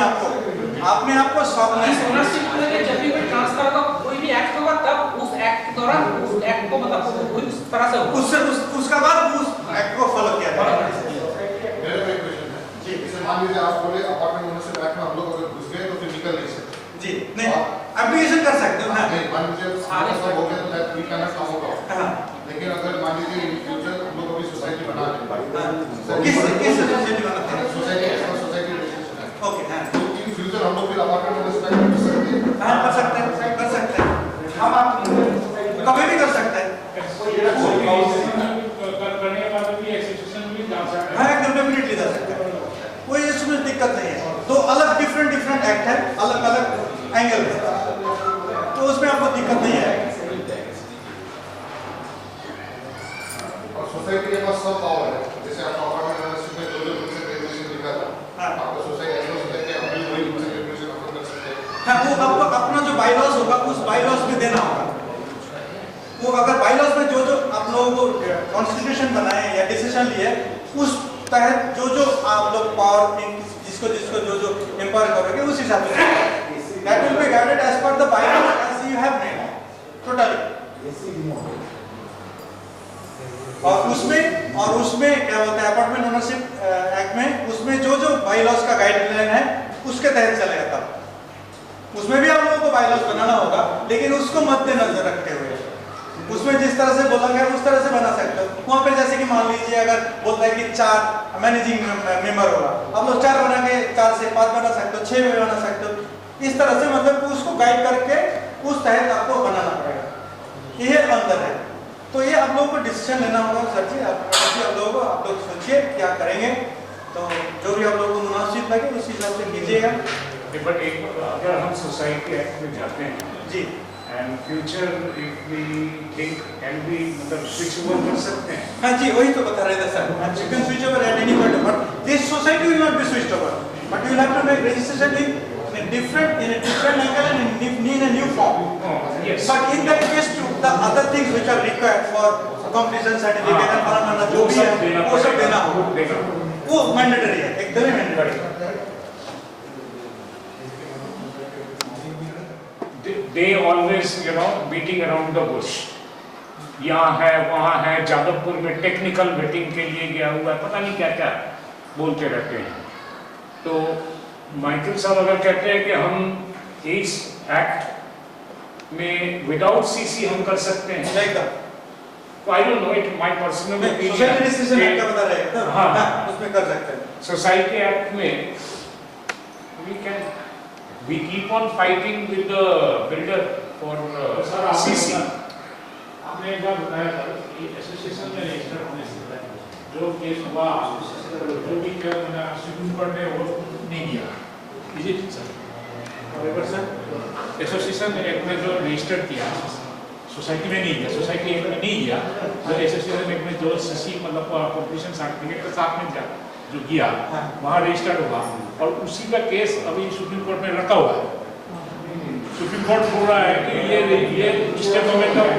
[SPEAKER 2] आप को सौंपना है।
[SPEAKER 7] ओनरशिप में जब भी कोई ट्रांसफर होगा, कोई भी एक्ट होगा, तब उस एक्ट के दौरान उस एक्ट को मतलब उस तरह से होगा,
[SPEAKER 2] उसका बाद उस एक्ट को फॉलो किया जाएगा।
[SPEAKER 4] मेरा एक क्वेश्चन है जी, जैसे मान लीजिए आप बोले अपार्टमेंट ओनरशिप एक्ट में हम लोग अगर घुस गए तो फिर निकल नहीं सकते
[SPEAKER 2] जी, नहीं एप्लीकेशन कर सकते हो।
[SPEAKER 4] नहीं, मान लीजिए सब हो गया तो that we can not come out, लेकिन अगर मान लीजिए इन फ्यूचर हम लोग अभी सोसाइटी बना रहे हैं,
[SPEAKER 2] किस सोसाइटी बनाते हैं?
[SPEAKER 4] सोसाइटी रजिस्ट्रेशन है,
[SPEAKER 2] ओके, हां,
[SPEAKER 4] तो इन फ्यूचर हम लोग फिर अपार्टमेंट ओनरशिप एक्ट में घुस सकते हैं?
[SPEAKER 2] हां कर सकते हैं, हम आप कभी भी कर सकते हैं।
[SPEAKER 5] करने के बाद भी एसोसिएशन भी जा सकते हैं।
[SPEAKER 2] हाँ, एकदम डेफिनेटली जा सकते हैं, कोई इसमें दिक्कत नहीं है। तो अलग डिफरेंट एक्ट है, अलग अलग एंगल है, तो उसमें आपको दिक्कत नहीं है।
[SPEAKER 4] और सोसाइटी के पास सब पावर है, जैसे आप अपार्टमेंट ओनरशिप में जो रूल्स एंड रेगुलेशन लिखा था, आपका सोसाइटी ऐसा हो सकता है कि अपनी वही रूल्स एंड रेगुलेशन अप्लाई कर सकते हैं।
[SPEAKER 2] हाँ, वो आपको अपना जो बाईलॉज होगा उस बाईलॉज में देना होगा। वो अगर बाईलॉज में जो आप लोगों को कॉन्स्टिट्यूशन बनाए या डिसीजन लिए, उस तहत जो आप लोग पावर जिसको जो एम्पावर करोगे उस हिसाब से that will be guided as per the bylaws as you have made totally. और उसमें क्या होता है अपार्टमेंट ओनरशिप एक्ट में, उसमें जो बाईलॉज का गाइडलाइन है उसके तहत चलेगा। तब उसमें भी आप लोगों को बाईलॉज बनाना होगा, लेकिन उसको मद्देनजर रखते हुए उसमें जिस तरह से बोला गया उस तरह से बना सकते हो। वहाँ पे जैसे कि मान लीजिए अगर बोलता है कि 4 मैनेजिंग मेंबर होगा, आप लोग 4 बना के 4 से 5 बना सकते हो, 6 भी बना सकते हो। इस तरह से मतलब उसको गाइड करके उस तहत आपको बनाना पड़ेगा, ये अंदर है। तो ये आप लोगों को डिसीजन लेना होगा सर जी, आप लोगों को आप लोग सोचिए क्या करेंगे, तो जो भी आप लोगों को मुनासिब लगे उस हिसाब से कीजिएगा।
[SPEAKER 5] बट एक अगर हम सोसाइटी एक्ट में जाते हैं
[SPEAKER 2] जी,
[SPEAKER 5] and future if we think can be मतलब स्विच ओवर कर सकते हैं।
[SPEAKER 2] हाँ जी, वही तो बता रहे थे sir, you can switch over at any point, but this society will not be switched over, but you will have to make registration in a different angle and in a new form.
[SPEAKER 5] Yes.
[SPEAKER 2] But in that case, the other things which are required for completion certificate and फलाना जो भी है वो सब देना होगा, वो mandatory है, एकदम ही मैंडेटरी है।
[SPEAKER 5] They always, you know, beating around the bush. यहाँ है, वहाँ है, जादवपुर में टेक्निकल मीटिंग के लिए गया हुआ है, पता नहीं क्या क्या बोलते रहते हैं। तो माइकल साहब अगर कहते हैं कि हम इस एक्ट में विदाउट सीसी हम कर सकते हैं, तो I don't know it, my personal
[SPEAKER 2] society decision act का बता रहे हैं, हाँ, उसमें कर सकते हैं।
[SPEAKER 5] सोसाइटी एक्ट में we keep on fighting with the builder for CC.
[SPEAKER 8] आपने एक बार बताया था कि एसोसिएशन में रजिस्टर होने से जो केस हुआ, जो भी सुप्रीम कोर्ट ने वो नहीं दिया, easy sir sir association act में जो रजिस्टर किया सोसाइटी में नहीं दिया, सोसाइटी एक्ट में नहीं दिया, जो एसोसिएशन एक्ट में जो सीसी मतलब कॉम्पिटिशन सर्टिफिकेट के साथ में जो किया वहाँ रजिस्टर्ड हुआ, और उसी का केस अभी सुप्रीम कोर्ट में रखा हुआ है। सुप्रीम कोर्ट बोल रहा है कि ये स्टेट गवर्नमेंट का ये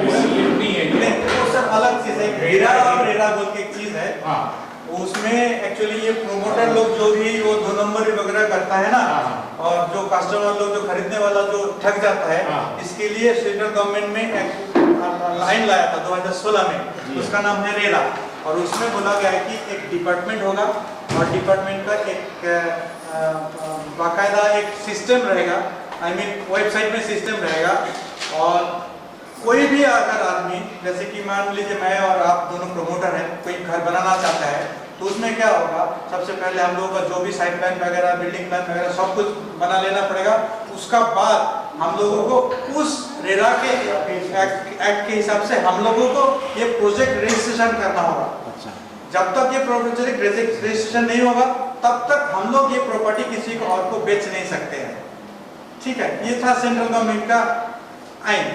[SPEAKER 8] नहीं है, ये
[SPEAKER 2] वो सर अलग चीज है, रेरा और रेरा बोल के एक चीज है।
[SPEAKER 5] हाँ,
[SPEAKER 2] उसमें एक्चुअली ये प्रोमोटर लोग जो भी वो 2 नंबर वगैरह करता है ना, और जो कस्टमर लोग जो खरीदने वाला जो ठग जाता है, इसके लिए सेंट्रल गवर्नमेंट में एक लाइन लाया था 2016 में, उसका नाम है रेरा, और उसमें बोला गया है कि एक डिपार्टमेंट होगा और डिपार्टमेंट का एक बाकायदा एक सिस्टम रहेगा आई मीन वेबसाइट में सिस्टम रहेगा और कोई भी अगर आदमी, जैसे कि मान लीजिए मैं और आप दोनों प्रमोटर हैं, कोई घर बनाना चाहता है तो उसमें क्या होगा, सबसे पहले हम लोगों का जो भी साइट प्लान वगैरह, बिल्डिंग प्लान वगैरह सब कुछ बना लेना पड़ेगा। उसका बाद हम लोगों को उस रेरा के एक्ट के हिसाब से हम लोगों को ये प्रोजेक्ट रजिस्ट्रेशन करना होगा। जब तक ये प्रोजेक्ट रजिस्ट्रेशन नहीं होगा तब तक हम लोग ये प्रॉपर्टी किसी को और को बेच नहीं सकते हैं। ठीक है, ये था सेंट्रल गवर्नमेंट का आइन।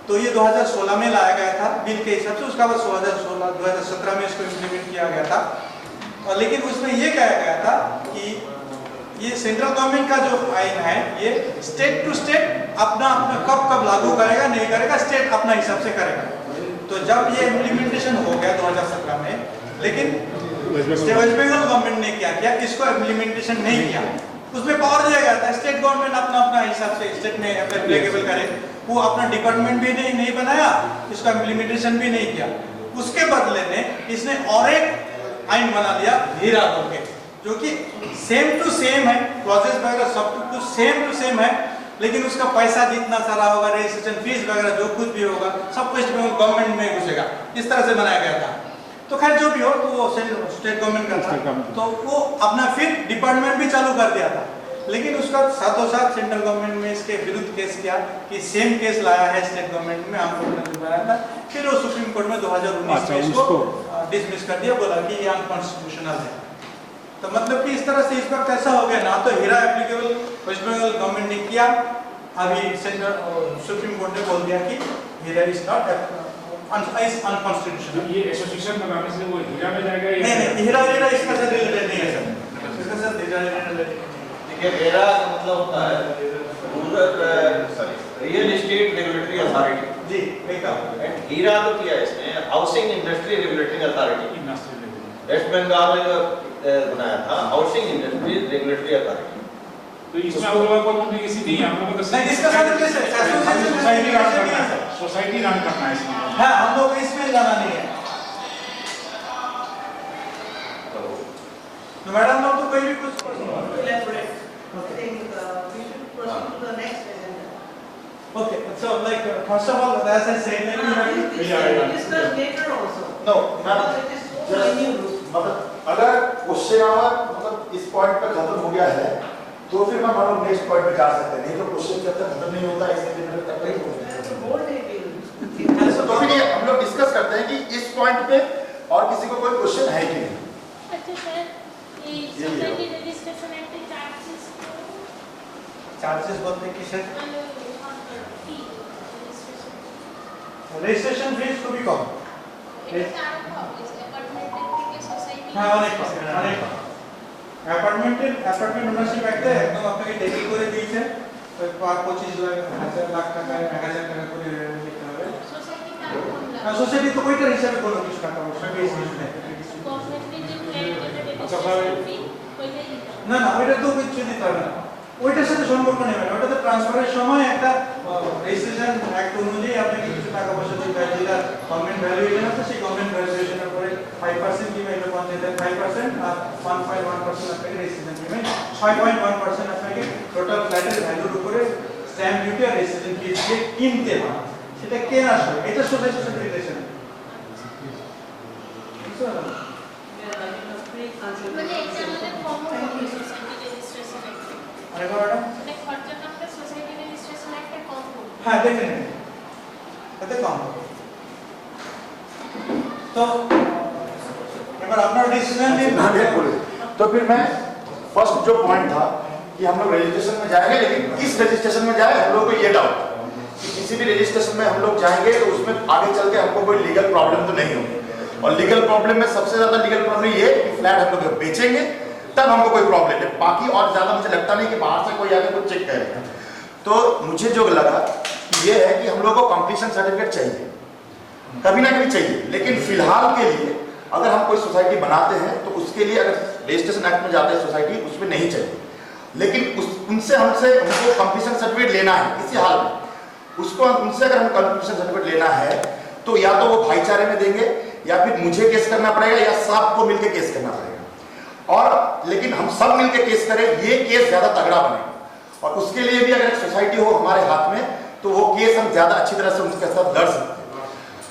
[SPEAKER 2] तो ये 2016 में लाया गया था बिल के हिसाब से, उसका बाद 2017 में इसको इम्प्लीमेंट किया गया था। और लेकिन उसमें ये कहा गया था कि ये सेंट्रल गवर्नमेंट का जो आइन है ये स्टेट टू स्टेट अपना कब लागू करेगा नहीं करेगा, स्टेट अपना हिसाब से करेगा। तो जब ये इम्प्लीमेंटेशन हो गया 2017 में, लेकिन वेस्ट बंगाल गवर्नमेंट ने क्या किया, इसको इम्प्लीमेंटेशन नहीं किया। उसमें पावर दिया गया था स्टेट गवर्नमेंट अपना हिसाब से स्टेट में एप्लीकेबल करे, वो अपना डिपार्टमेंट भी नहीं बनाया, इसका इम्प्लीमेंटेशन भी नहीं किया। उसके बदले में इसने और एक आइन बना लिया हीरा करके, जो कि सेम टू सेम है, क्लॉजेस वगैरह सब कुछ सेम टू सेम है, लेकिन उसका पैसा जितना सारा होगा, रजिस्ट्रेशन फीस वगैरह जो कुछ भी होगा सब कुछ गवर्नमेंट में घुसेगा। इस तरह से बनाया गया था। तो खैर जो भी हो, तो वो स्टेट गवर्नमेंट का था, तो वो अपना फिर डिपार्टमेंट भी चालू कर दिया था। लेकिन उसका साथों साथ सेंट्रल गवर्नमेंट में इसके विरुद्ध केस किया कि सेम केस लाया है स्टेट गवर्नमेंट में, हमको ने बनाया था। फिर वो सुप्रीम कोर्ट में 2019 में इसको डिसमिस कर दिया, बोला कि ये अनकॉन्स्टिट्यूशनल है। तो मतलब कि इस तरह से इस वक्त ऐसा हो गया, ना तो हीरा एप्लीकेबल वेस्ट बंगाल गवर्नमेंट ने किया, अभी सेंट्रल सुप्रीम कोर्ट ने बोल दिया कि हीरा इज नॉट अनकॉन्स्टिट्यूशनल।
[SPEAKER 8] ये एसोसिएशन बनाने से वो हीरा में जाएगा या
[SPEAKER 2] नहीं, हीरा इसका से रिलेटेड नहीं है सर, इसका साथ हीरा रिलेटेड।
[SPEAKER 9] देखिए, रेरा का मतलब होता है रियल एस्टेट रेगुलेटरी अथॉरिटी
[SPEAKER 2] जी,
[SPEAKER 9] हीरा तो किया इसने housing industry regulatory authority. West Bengal में बनाया था हाउसिंग इंडस्ट्री रेगुलेटरी अथॉरिटी।
[SPEAKER 8] तो इसमें आप लोगों को किसी नहीं, हम लोगों को
[SPEAKER 2] नहीं, इसका साथ कैसे
[SPEAKER 8] सोसाइटी रन करना है इसमें।
[SPEAKER 2] हाँ, हम लोग इसमें जाना नहीं है। तो मैडम लोग तो कोई भी कुछ okay, so like first of all, as I said, let me
[SPEAKER 10] discuss later also.
[SPEAKER 3] No,
[SPEAKER 10] मतलब
[SPEAKER 3] अगर क्वेश्चन आवर मतलब इस पॉइंट पे खत्म हो गया है तो फिर हम लोग नेक्स्ट पॉइंट पे जा सकते हैं, नहीं तो क्वेश्चन जब तक खत्म नहीं होता इसलिए फिर तक नहीं होता। तो फिर ये हम लोग डिस्कस करते हैं कि इस पॉइंट पे और किसी को कोई क्वेश्चन है कि नहीं।
[SPEAKER 11] अच्छा सर, ये सोसाइटी रजिस्ट्रेशन एक्ट के
[SPEAKER 2] चार्जेस बोलते कि सर रजिस्ट्रेशन फीस को भी कम हाँ অনেক অ্যাপার্টমেন্ট ওনারশিপ একটা একদম আপনাকে টেবিল করে দিয়েছে, ওই 25 লাখ টাকা 1000 টাকা করে দিতে হবে। সোসাইটি তো ওইটার হিসাবে কোনো কিছু টাকা পয়সা বেশি কিছু নেই। না না, ওইটা তো কিছু দিতে হবে না, ওইটার সাথে সম্পর্ক নেই। ওটা তো ট্রান্সফারের সময় একটা রেজিস্ট্রেশন অ্যাক্ট অনুযায়ী আপনাকে কিছু টাকা পয়সা দিতে হয়, যেটা গভর্নমেন্ট ভ্যালুয়েশন আছে সেই গভর্নমেন্ট ভ্যালুয়েশনের উপরে 5% কিংবা এটা পঞ্চায়েতের 5% আর 1.1% আপনাকে রেজিস্ট্রেশন পেমেন্ট, 6.1% আপনাকে টোটাল ফ্ল্যাটের ভ্যালুর উপরে স্ট্যাম্প ডিউটি আর রেজিস্ট্রেশন ফিস দিয়ে কিনতে হয়, সেটা কেনার সময়। এটা সোসাইটির সাথে রিলেশন।
[SPEAKER 11] মানে এটা আমাদের কমন সোসাইটি রেজিস্ট্রেশন অ্যাক্ট।
[SPEAKER 2] আরে ম্যাডাম
[SPEAKER 11] মানে খরচাটা আমাদের সোসাইটি রেজিস্ট্রেশন অ্যাক্টে কম হবে।
[SPEAKER 2] হ্যাঁ, ডেফিনেটলি এতে কম হবে। तो अगर अपना डिसीजन
[SPEAKER 3] तो फिर मैं फर्स्ट जो पॉइंट था कि हम लोग रजिस्ट्रेशन में जाएंगे, लेकिन किस रजिस्ट्रेशन में जाए हम लोग को ये डाउट कि किसी भी रजिस्ट्रेशन में हम लोग जाएंगे तो उसमें आगे चल के हमको कोई लीगल प्रॉब्लम तो नहीं होगी। और लीगल प्रॉब्लम में सबसे ज्यादा लीगल प्रॉब्लम ये कि फ्लैट हम लोग जब बेचेंगे तब हमको कोई प्रॉब्लम है, बाकी और ज्यादा मुझे लगता नहीं कि बाहर से कोई आके कुछ चेक करेगा। तो मुझे जो लगा ये है कि हम लोग को कंप्लीशन सर्टिफिकेट चाहिए, कभी ना कभी चाहिए, लेकिन फिलहाल के लिए अगर हम कोई सोसाइटी बनाते हैं तो उसके लिए अगर रजिस्ट्रेशन एक्ट में जाते हैं सोसाइटी उसमें नहीं चाहिए, लेकिन उनसे हमको कंप्लीशन सर्टिफिकेट लेना है किसी हाल में, उसको उनसे अगर हम कंप्लीशन सर्टिफिकेट लेना है तो या तो वो भाईचारे में देंगे या फिर मुझे केस करना पड़ेगा या सबको मिलकर केस करना पड़ेगा। और लेकिन हम सब मिलकर केस करें ये केस ज्यादा तगड़ा बनेगा। और उसके लिए भी अगर सोसाइटी हो हमारे हाथ में तो वो केस हम ज्यादा अच्छी तरह से उनके साथ लड़ सकते हैं।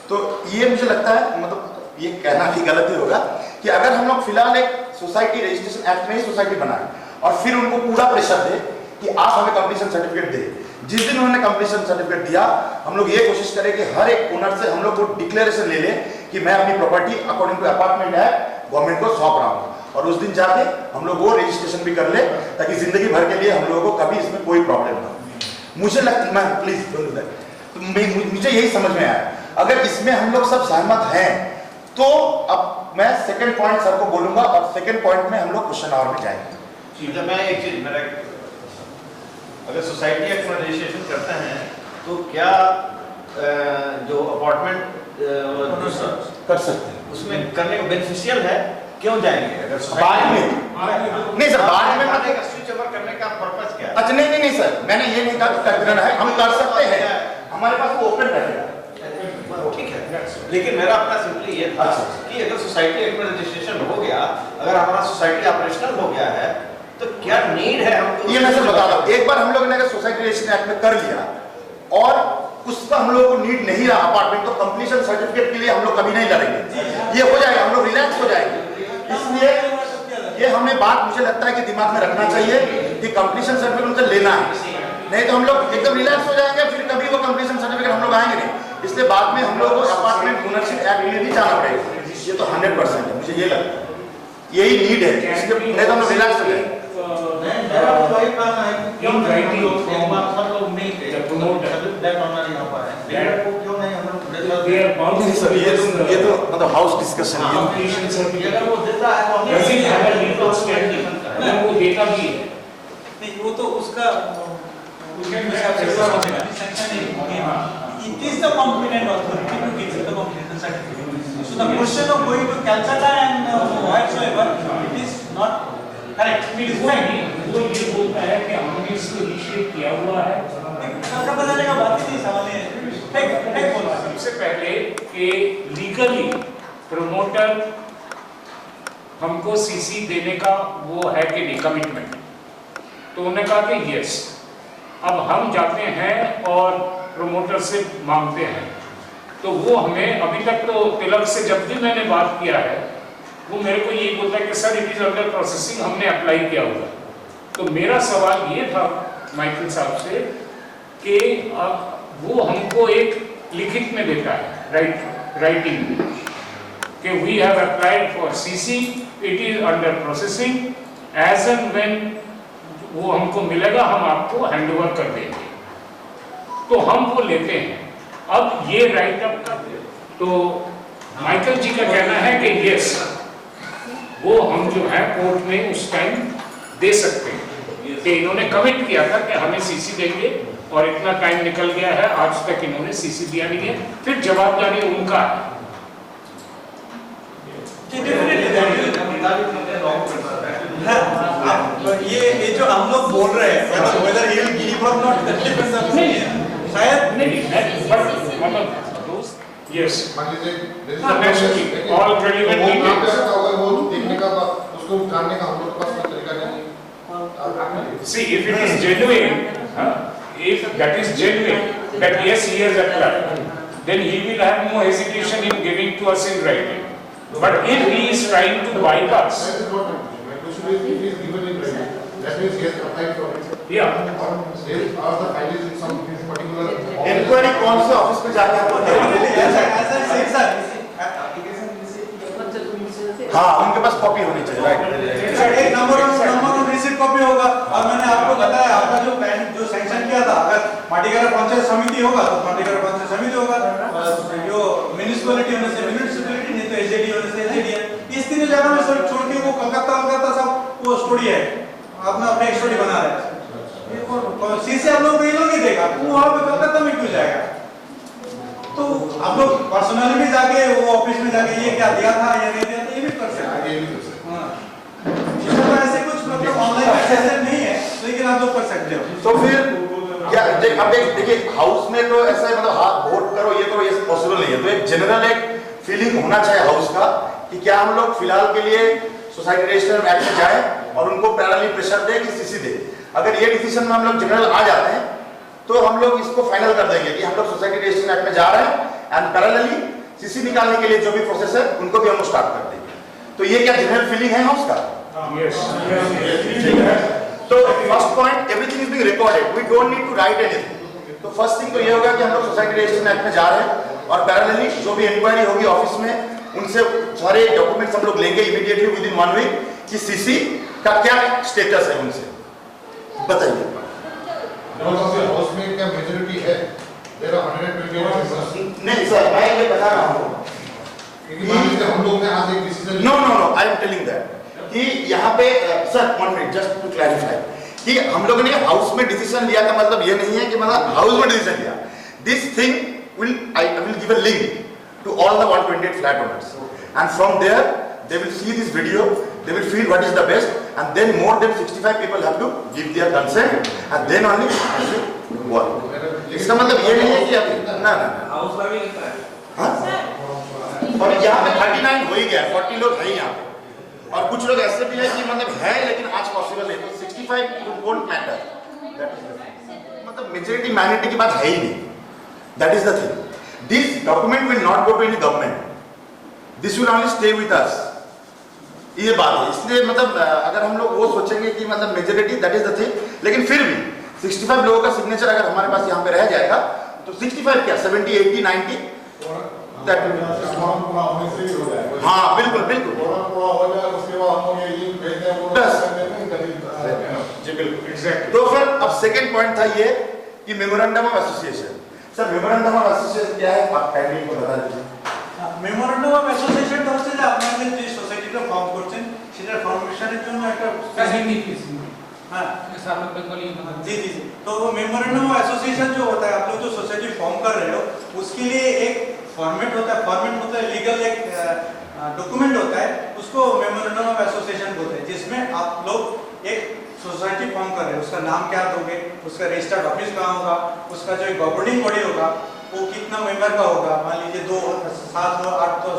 [SPEAKER 3] तो ये मुझे लगता है, मतलब ये कहना ही गलत ही होगा कि अगर हम लोग फिलहाल एक सोसाइटी रजिस्ट्रेशन एक्ट में ही सोसाइटी बनाए और फिर उनको पूरा प्रेशर दे कि आप हमें कंप्लीशन सर्टिफिकेट दे, जिस दिन उन्होंने कंप्लीशन सर्टिफिकेट दिया हम लोग ये कोशिश करें कि हर एक ओनर से हम लोग वो डिक्लेरेशन ले लें कि मैं अपनी property according to apartment act government को सौंप रहा हूँ, और उस दिन जाके हम लोग वो रजिस्ट्रेशन भी कर ले ताकि जिंदगी भर के लिए हम लोगों को कभी इसमें कोई प्रॉब्लम ना हो। मुझे लगता, मैं प्लीज तो मुझे यही समझ में आया। अगर इसमें हम लोग सब सहमत हैं तो अब मैं सेकंड पॉइंट सर को बोलूंगा और सेकंड पॉइंट में हम लोग क्वेश्चन आवर में जाएंगे।
[SPEAKER 9] जब मैं एक चीज मेरा, अगर सोसाइटी एक्ट में रजिस्ट्रेशन करते हैं तो क्या जो अपार्टमेंट
[SPEAKER 3] कर सकते हैं
[SPEAKER 9] उसमें करने का बेनिफिशियल है, क्यों जाएंगे? अगर
[SPEAKER 3] बाद में नहीं सर, बाद में
[SPEAKER 9] का स्विच ओवर करने का पर्पस क्या है?
[SPEAKER 3] अच्छा नहीं सर, मैंने ये नहीं कहा कर देना है, हम कर सकते हैं, हमारे पास वो ओपन रहेगा,
[SPEAKER 9] ठीक है। लेकिन मेरा अपना सिंपली ये था कि अगर सोसाइटी एक्ट में रजिस्ट्रेशन हो गया, अगर हमारा सोसाइटी ऑपरेशनल हो गया है तो क्या नीड है हमको?
[SPEAKER 3] ये मैं सर बता रहा हूँ, एक बार हम लोगों ने अगर सोसाइटी रजिस्ट्रेशन एक्ट में कर लिया और उसका हम लोगों को नीड नहीं रहा अपार्टमेंट, तो कंप्लीशन सर्टिफिकेट के लिए हम लोग कभी नहीं लड़ेंगे, ये हो जाएगा, हम लोग रिलैक्स हो जाएंगे। इसलिए ये हमें बात मुझे लगता है कि दिमाग में रखना चाहिए कि कंप्लीशन सर्टिफिकेट उनसे लेना है, नहीं तो हम लोग एकदम रिलैक्स हो जाएंगे, फिर कभी वो कंप्लीशन सर्टिफिकेट हम लोग आएंगे नहीं। इसलिए बाद में हम लोग को अपार्टमेंट ओनरशिप एक्ट में भी जाना पड़ेगा, ये तो 100% है, मुझे ये लगता है यही नीड है, नहीं तो हम लोग रिलैक्स हो जाएंगे। ये तो मतलब हाउस डिस्कशन है,
[SPEAKER 5] वो देता भी है,
[SPEAKER 2] नहीं वो तो उसका it is the competent authority to give the completion certificate. So the question of going to Calcutta and whatsoever, it is not correct. It is fine.
[SPEAKER 5] वो ये बोलता है कि हमने इसको इनिशिएट किया हुआ है।
[SPEAKER 2] सरकार बताने का बात ही नहीं, सवाल है फेक बोल रहा है।
[SPEAKER 5] सबसे पहले कि लीगली प्रमोटर हमको सीसी देने का वो है कि नहीं कमिटमेंट, तो उन्होंने कहा कि यस। अब हम जाते हैं और प्रमोटर से मांगते हैं, तो वो हमें अभी तक तो तिलक से जब भी मैंने बात किया है वो मेरे को यही बोलता है कि sir it is under processing, हमने अप्लाई किया हुआ। तो मेरा सवाल ये था माइकल साहब से कि अब वो हमको एक लिखित में देता है, राइटिंग में, कि we have applied for CC, it is under processing, as and when वो हमको मिलेगा हम आपको हैंडओवर कर देंगे, तो हम वो लेते हैं। अब ये राइट अप का तो माइकल जी का कहना है कि यस वो हम जो है कोर्ट में उस टाइम दे सकते हैं कि इन्होंने कमिट किया था कि हमें सीसी देंगे और इतना टाइम निकल गया है, आज तक इन्होंने सीसी दिया नहीं है, फिर जवाबदारी उनका है।
[SPEAKER 2] ये जो हम लोग बोल रहे हैं whether he will give or not, that depends on शायद
[SPEAKER 5] नहीं मतलब yes
[SPEAKER 4] मान लीजिए
[SPEAKER 5] all relevant
[SPEAKER 4] वो काम
[SPEAKER 5] details।
[SPEAKER 4] करता होगा, वो देखने का उसको जानने का हम लोग के पास कोई तरीका नहीं।
[SPEAKER 5] See, if it is genuine, if that is genuine, that yes he has applied, then he will have no hesitation in giving to us in writing. But if he is trying to bypass,
[SPEAKER 4] That is not my question is if he is given in writing, that means he has applied for it.
[SPEAKER 5] yeah,
[SPEAKER 4] Or there are the findings in some particular
[SPEAKER 3] enquiry कौन से office में जाके आपको हाँ उनके पास copy होनी चाहिए, right.
[SPEAKER 2] एक नंबर ऑफ रिसीट कॉपी होगा। और मैंने आपको बताया आपका जो प्लान जो सैंक्शन किया था, अगर माटीगढ़ पंचायत समिति होगा तो माटीगढ़ पंचायत समिति होगा, जो म्युनिसिपैलिटी होने से म्युनिसिपैलिटी, नहीं तो एसडीडी होने से एसडीडी। इस तीनों जगह में सब छोड़ के वो कलकत्ता सब वो स्टोरी है, अपना अपना एक स्टोरी बना रहे हैं। सीसी आप लोग को ये लोग ही देगा, वो वहाँ पे कलकत्ता में क्यों जाएगा? तो आप लोग पर्सनली भी जाके वो ऑफिस में जाके ये क्या दिया था या नहीं दिया था ये भी कर सकते हैं। इसमें ऐसे कुछ मतलब ऑनलाइन फैसिलिटी नहीं है, लेकिन आप लोग कर सकते हो।
[SPEAKER 3] तो फिर क्या अब देखिए हाउस में तो ऐसा है, मतलब हाथ वोट करो ये करो ये पॉसिबल नहीं है, तो एक जनरल एक फीलिंग होना चाहिए हाउस का कि क्या हम लोग फिलहाल के लिए सोसाइटी रजिस्टर एक्ट में जाए और उनको पैरेलली प्रेशर दे कि सीसी दे। अगर ये डिसीजन में हम लोग जनरल आ जाते हैं तो हम लोग इसको फाइनल कर देंगे कि हम लोग सोसाइटी रजिस्ट्रेशन एक्ट में जा रहे हैं एंड पैरेलली सीसी निकालने के लिए जो भी प्रोसेस है उनको भी हम स्टार्ट कर देंगे। तो ये क्या जनरल फीलिंग है हाउस का? तो first point, everything is being recorded, we don't need to write anything. तो फर्स्ट थिंग तो ये होगा कि हम लोग सोसाइटी रजिस्ट्रेशन एक्ट में जा रहे हैं और पैरेलली जो भी इंक्वायरी होगी ऑफिस में उनसे सारे डॉक्यूमेंट्स हम लोग लेंगे इमीडिएटली विद इन 1 वीक कि सीसी का क्या स्टेटस है उनसे बताइए।
[SPEAKER 4] हाउस में क्या मेजॉरिटी है? There are 128 members.
[SPEAKER 3] नहीं सर, मैं ये बता रहा हूँ
[SPEAKER 4] हम लोग ने आज एक decision
[SPEAKER 3] no I am telling that कि यहाँ पे sir 1 minute just to clarify कि हम लोगों ने हाउस में डिसीजन लिया का मतलब ये नहीं है कि मतलब हाउस में डिसीजन लिया। This thing will I will give a link to all the 128 flat owners and from there they will see this video, they will feel what is the best, and then more than 65 people have to give their consent and then only it should work. इसका मतलब ये नहीं है कि अभी ना
[SPEAKER 2] house का भी लिखा है।
[SPEAKER 3] हाँ? और यहाँ पे 39 हो ही गया, 40 लोग हैं यहाँ पे और कुछ लोग ऐसे भी हैं कि मतलब है लेकिन आज पॉसिबल नहीं, तो 65 won't matter. मतलब मेजॉरिटी मैनिटी की बात है ही नहीं। That is the thing. This document will not go to any government. This will only stay with us. ये बात है, इसलिए मतलब अगर हम लोग वो सोचेंगे कि मतलब majority that is the thing, लेकिन फिर भी 65 लोगों का सिग्नेचर अगर हमारे पास यहाँ पे रह जाएगा तो 65 क्या 70 80 90 दैट हाँ बिल्कुल
[SPEAKER 4] उसके बाद हम ये लिंक भेज दें
[SPEAKER 3] जी बिल्कुल एग्जैक्टली। तो फिर अब सेकंड पॉइंट था ये कि memorandum of association. Sir memorandum of association क्या है आप कैंडिडेट को बता दीजिए।
[SPEAKER 2] মেমোরেন্ডাম অফ অ্যাসোসিয়েশনটা হচ্ছে যে আপনাদের যে সোসাইটিটা ফর্ম করছেন সেটার ফর্মেশনের জন্য একটা हाँ जी जी जी। तो वो मेमोरेंडम ऑफ एसोसिएशन जो होता है आप लोग जो सोसाइटी फॉर्म कर रहे हो उसके लिए एक फॉर्मेट होता है, फॉर्मेट होता है लीगल एक डॉक्यूमेंट होता है, उसको मेमोरेंडम ऑफ एसोसिएशन बोलते हैं, जिसमें आप लोग एक सोसाइटी फॉर्म कर रहे हो, उसका नाम क्या दोगे, उसका रजिस्टर्ड ऑफिस कहाँ होगा, उसका जो गवर्निंग बॉडी होगा वो कितना मेंबर का होगा, मान लीजिए 2 7 हो 8 तो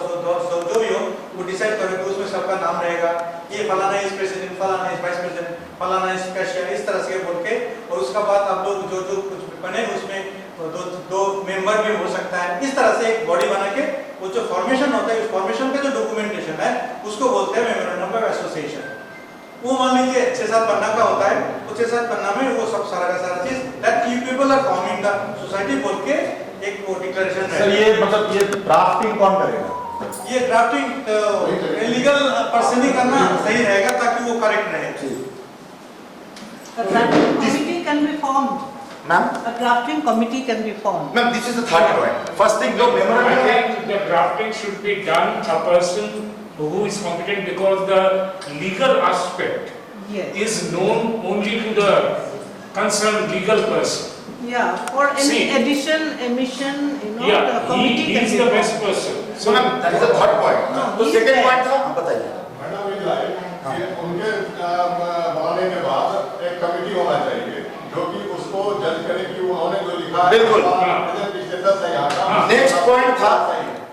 [SPEAKER 2] 100 जो भी हो वो डिसाइड करोगे, उसमें सबका नाम रहेगा, ये फलाना इस प्रेसिडेंट, फलाना इस वाइस प्रेसिडेंट, फलाना इस कैशियर, इस तरह से बोल के, और उसका बाद आप लोग जो जो कुछ बने उसमें दो मेंबर भी हो सकता है, इस तरह से एक बॉडी बना के वो जो फॉर्मेशन होता है उस फॉर्मेशन का जो डॉक्यूमेंटेशन है उसको बोलते हैं मेमोरेंडम ऑफ एसोसिएशन। वो मान लीजिए 6-7 पन्ना का होता है, वो 6-7 पन्ना में वो सब सारा का सारा चीज that you people are forming the society बोल के एक वो डिक्लेरेशन है।
[SPEAKER 3] सर ये मतलब ये ड्राफ्टिंग कौन करेगा?
[SPEAKER 2] ये ड्राफ्टिंग लीगल पर्सन ही करना सही रहेगा ताकि वो करेक्ट रहे।
[SPEAKER 10] A drafting committee can be formed.
[SPEAKER 3] Ma'am?
[SPEAKER 10] A drafting committee can be formed.
[SPEAKER 3] Ma'am, this is the third point. First thing, no
[SPEAKER 5] I
[SPEAKER 3] memorandum.
[SPEAKER 5] think the drafting should be done a person who is competent because the legal aspect
[SPEAKER 10] Yes.
[SPEAKER 5] is known only to the concerned legal person.
[SPEAKER 10] Yeah. For any
[SPEAKER 5] See.
[SPEAKER 10] addition, emission, you know,
[SPEAKER 5] Yeah,
[SPEAKER 10] the committee
[SPEAKER 5] he
[SPEAKER 10] can
[SPEAKER 5] is
[SPEAKER 10] be
[SPEAKER 5] the
[SPEAKER 10] formed.
[SPEAKER 5] best person.
[SPEAKER 3] So ma'am, that is the third point.
[SPEAKER 10] No,
[SPEAKER 3] तो
[SPEAKER 10] he is
[SPEAKER 3] second
[SPEAKER 10] there.
[SPEAKER 3] point था, आप बताइए।
[SPEAKER 4] Madam is right कि उनके बनाने के बाद एक कमेटी होना चाहिए जो कि उसको जज करे कि उन्होंने जो लिखा है
[SPEAKER 3] बिल्कुल। नेक्स्ट पॉइंट था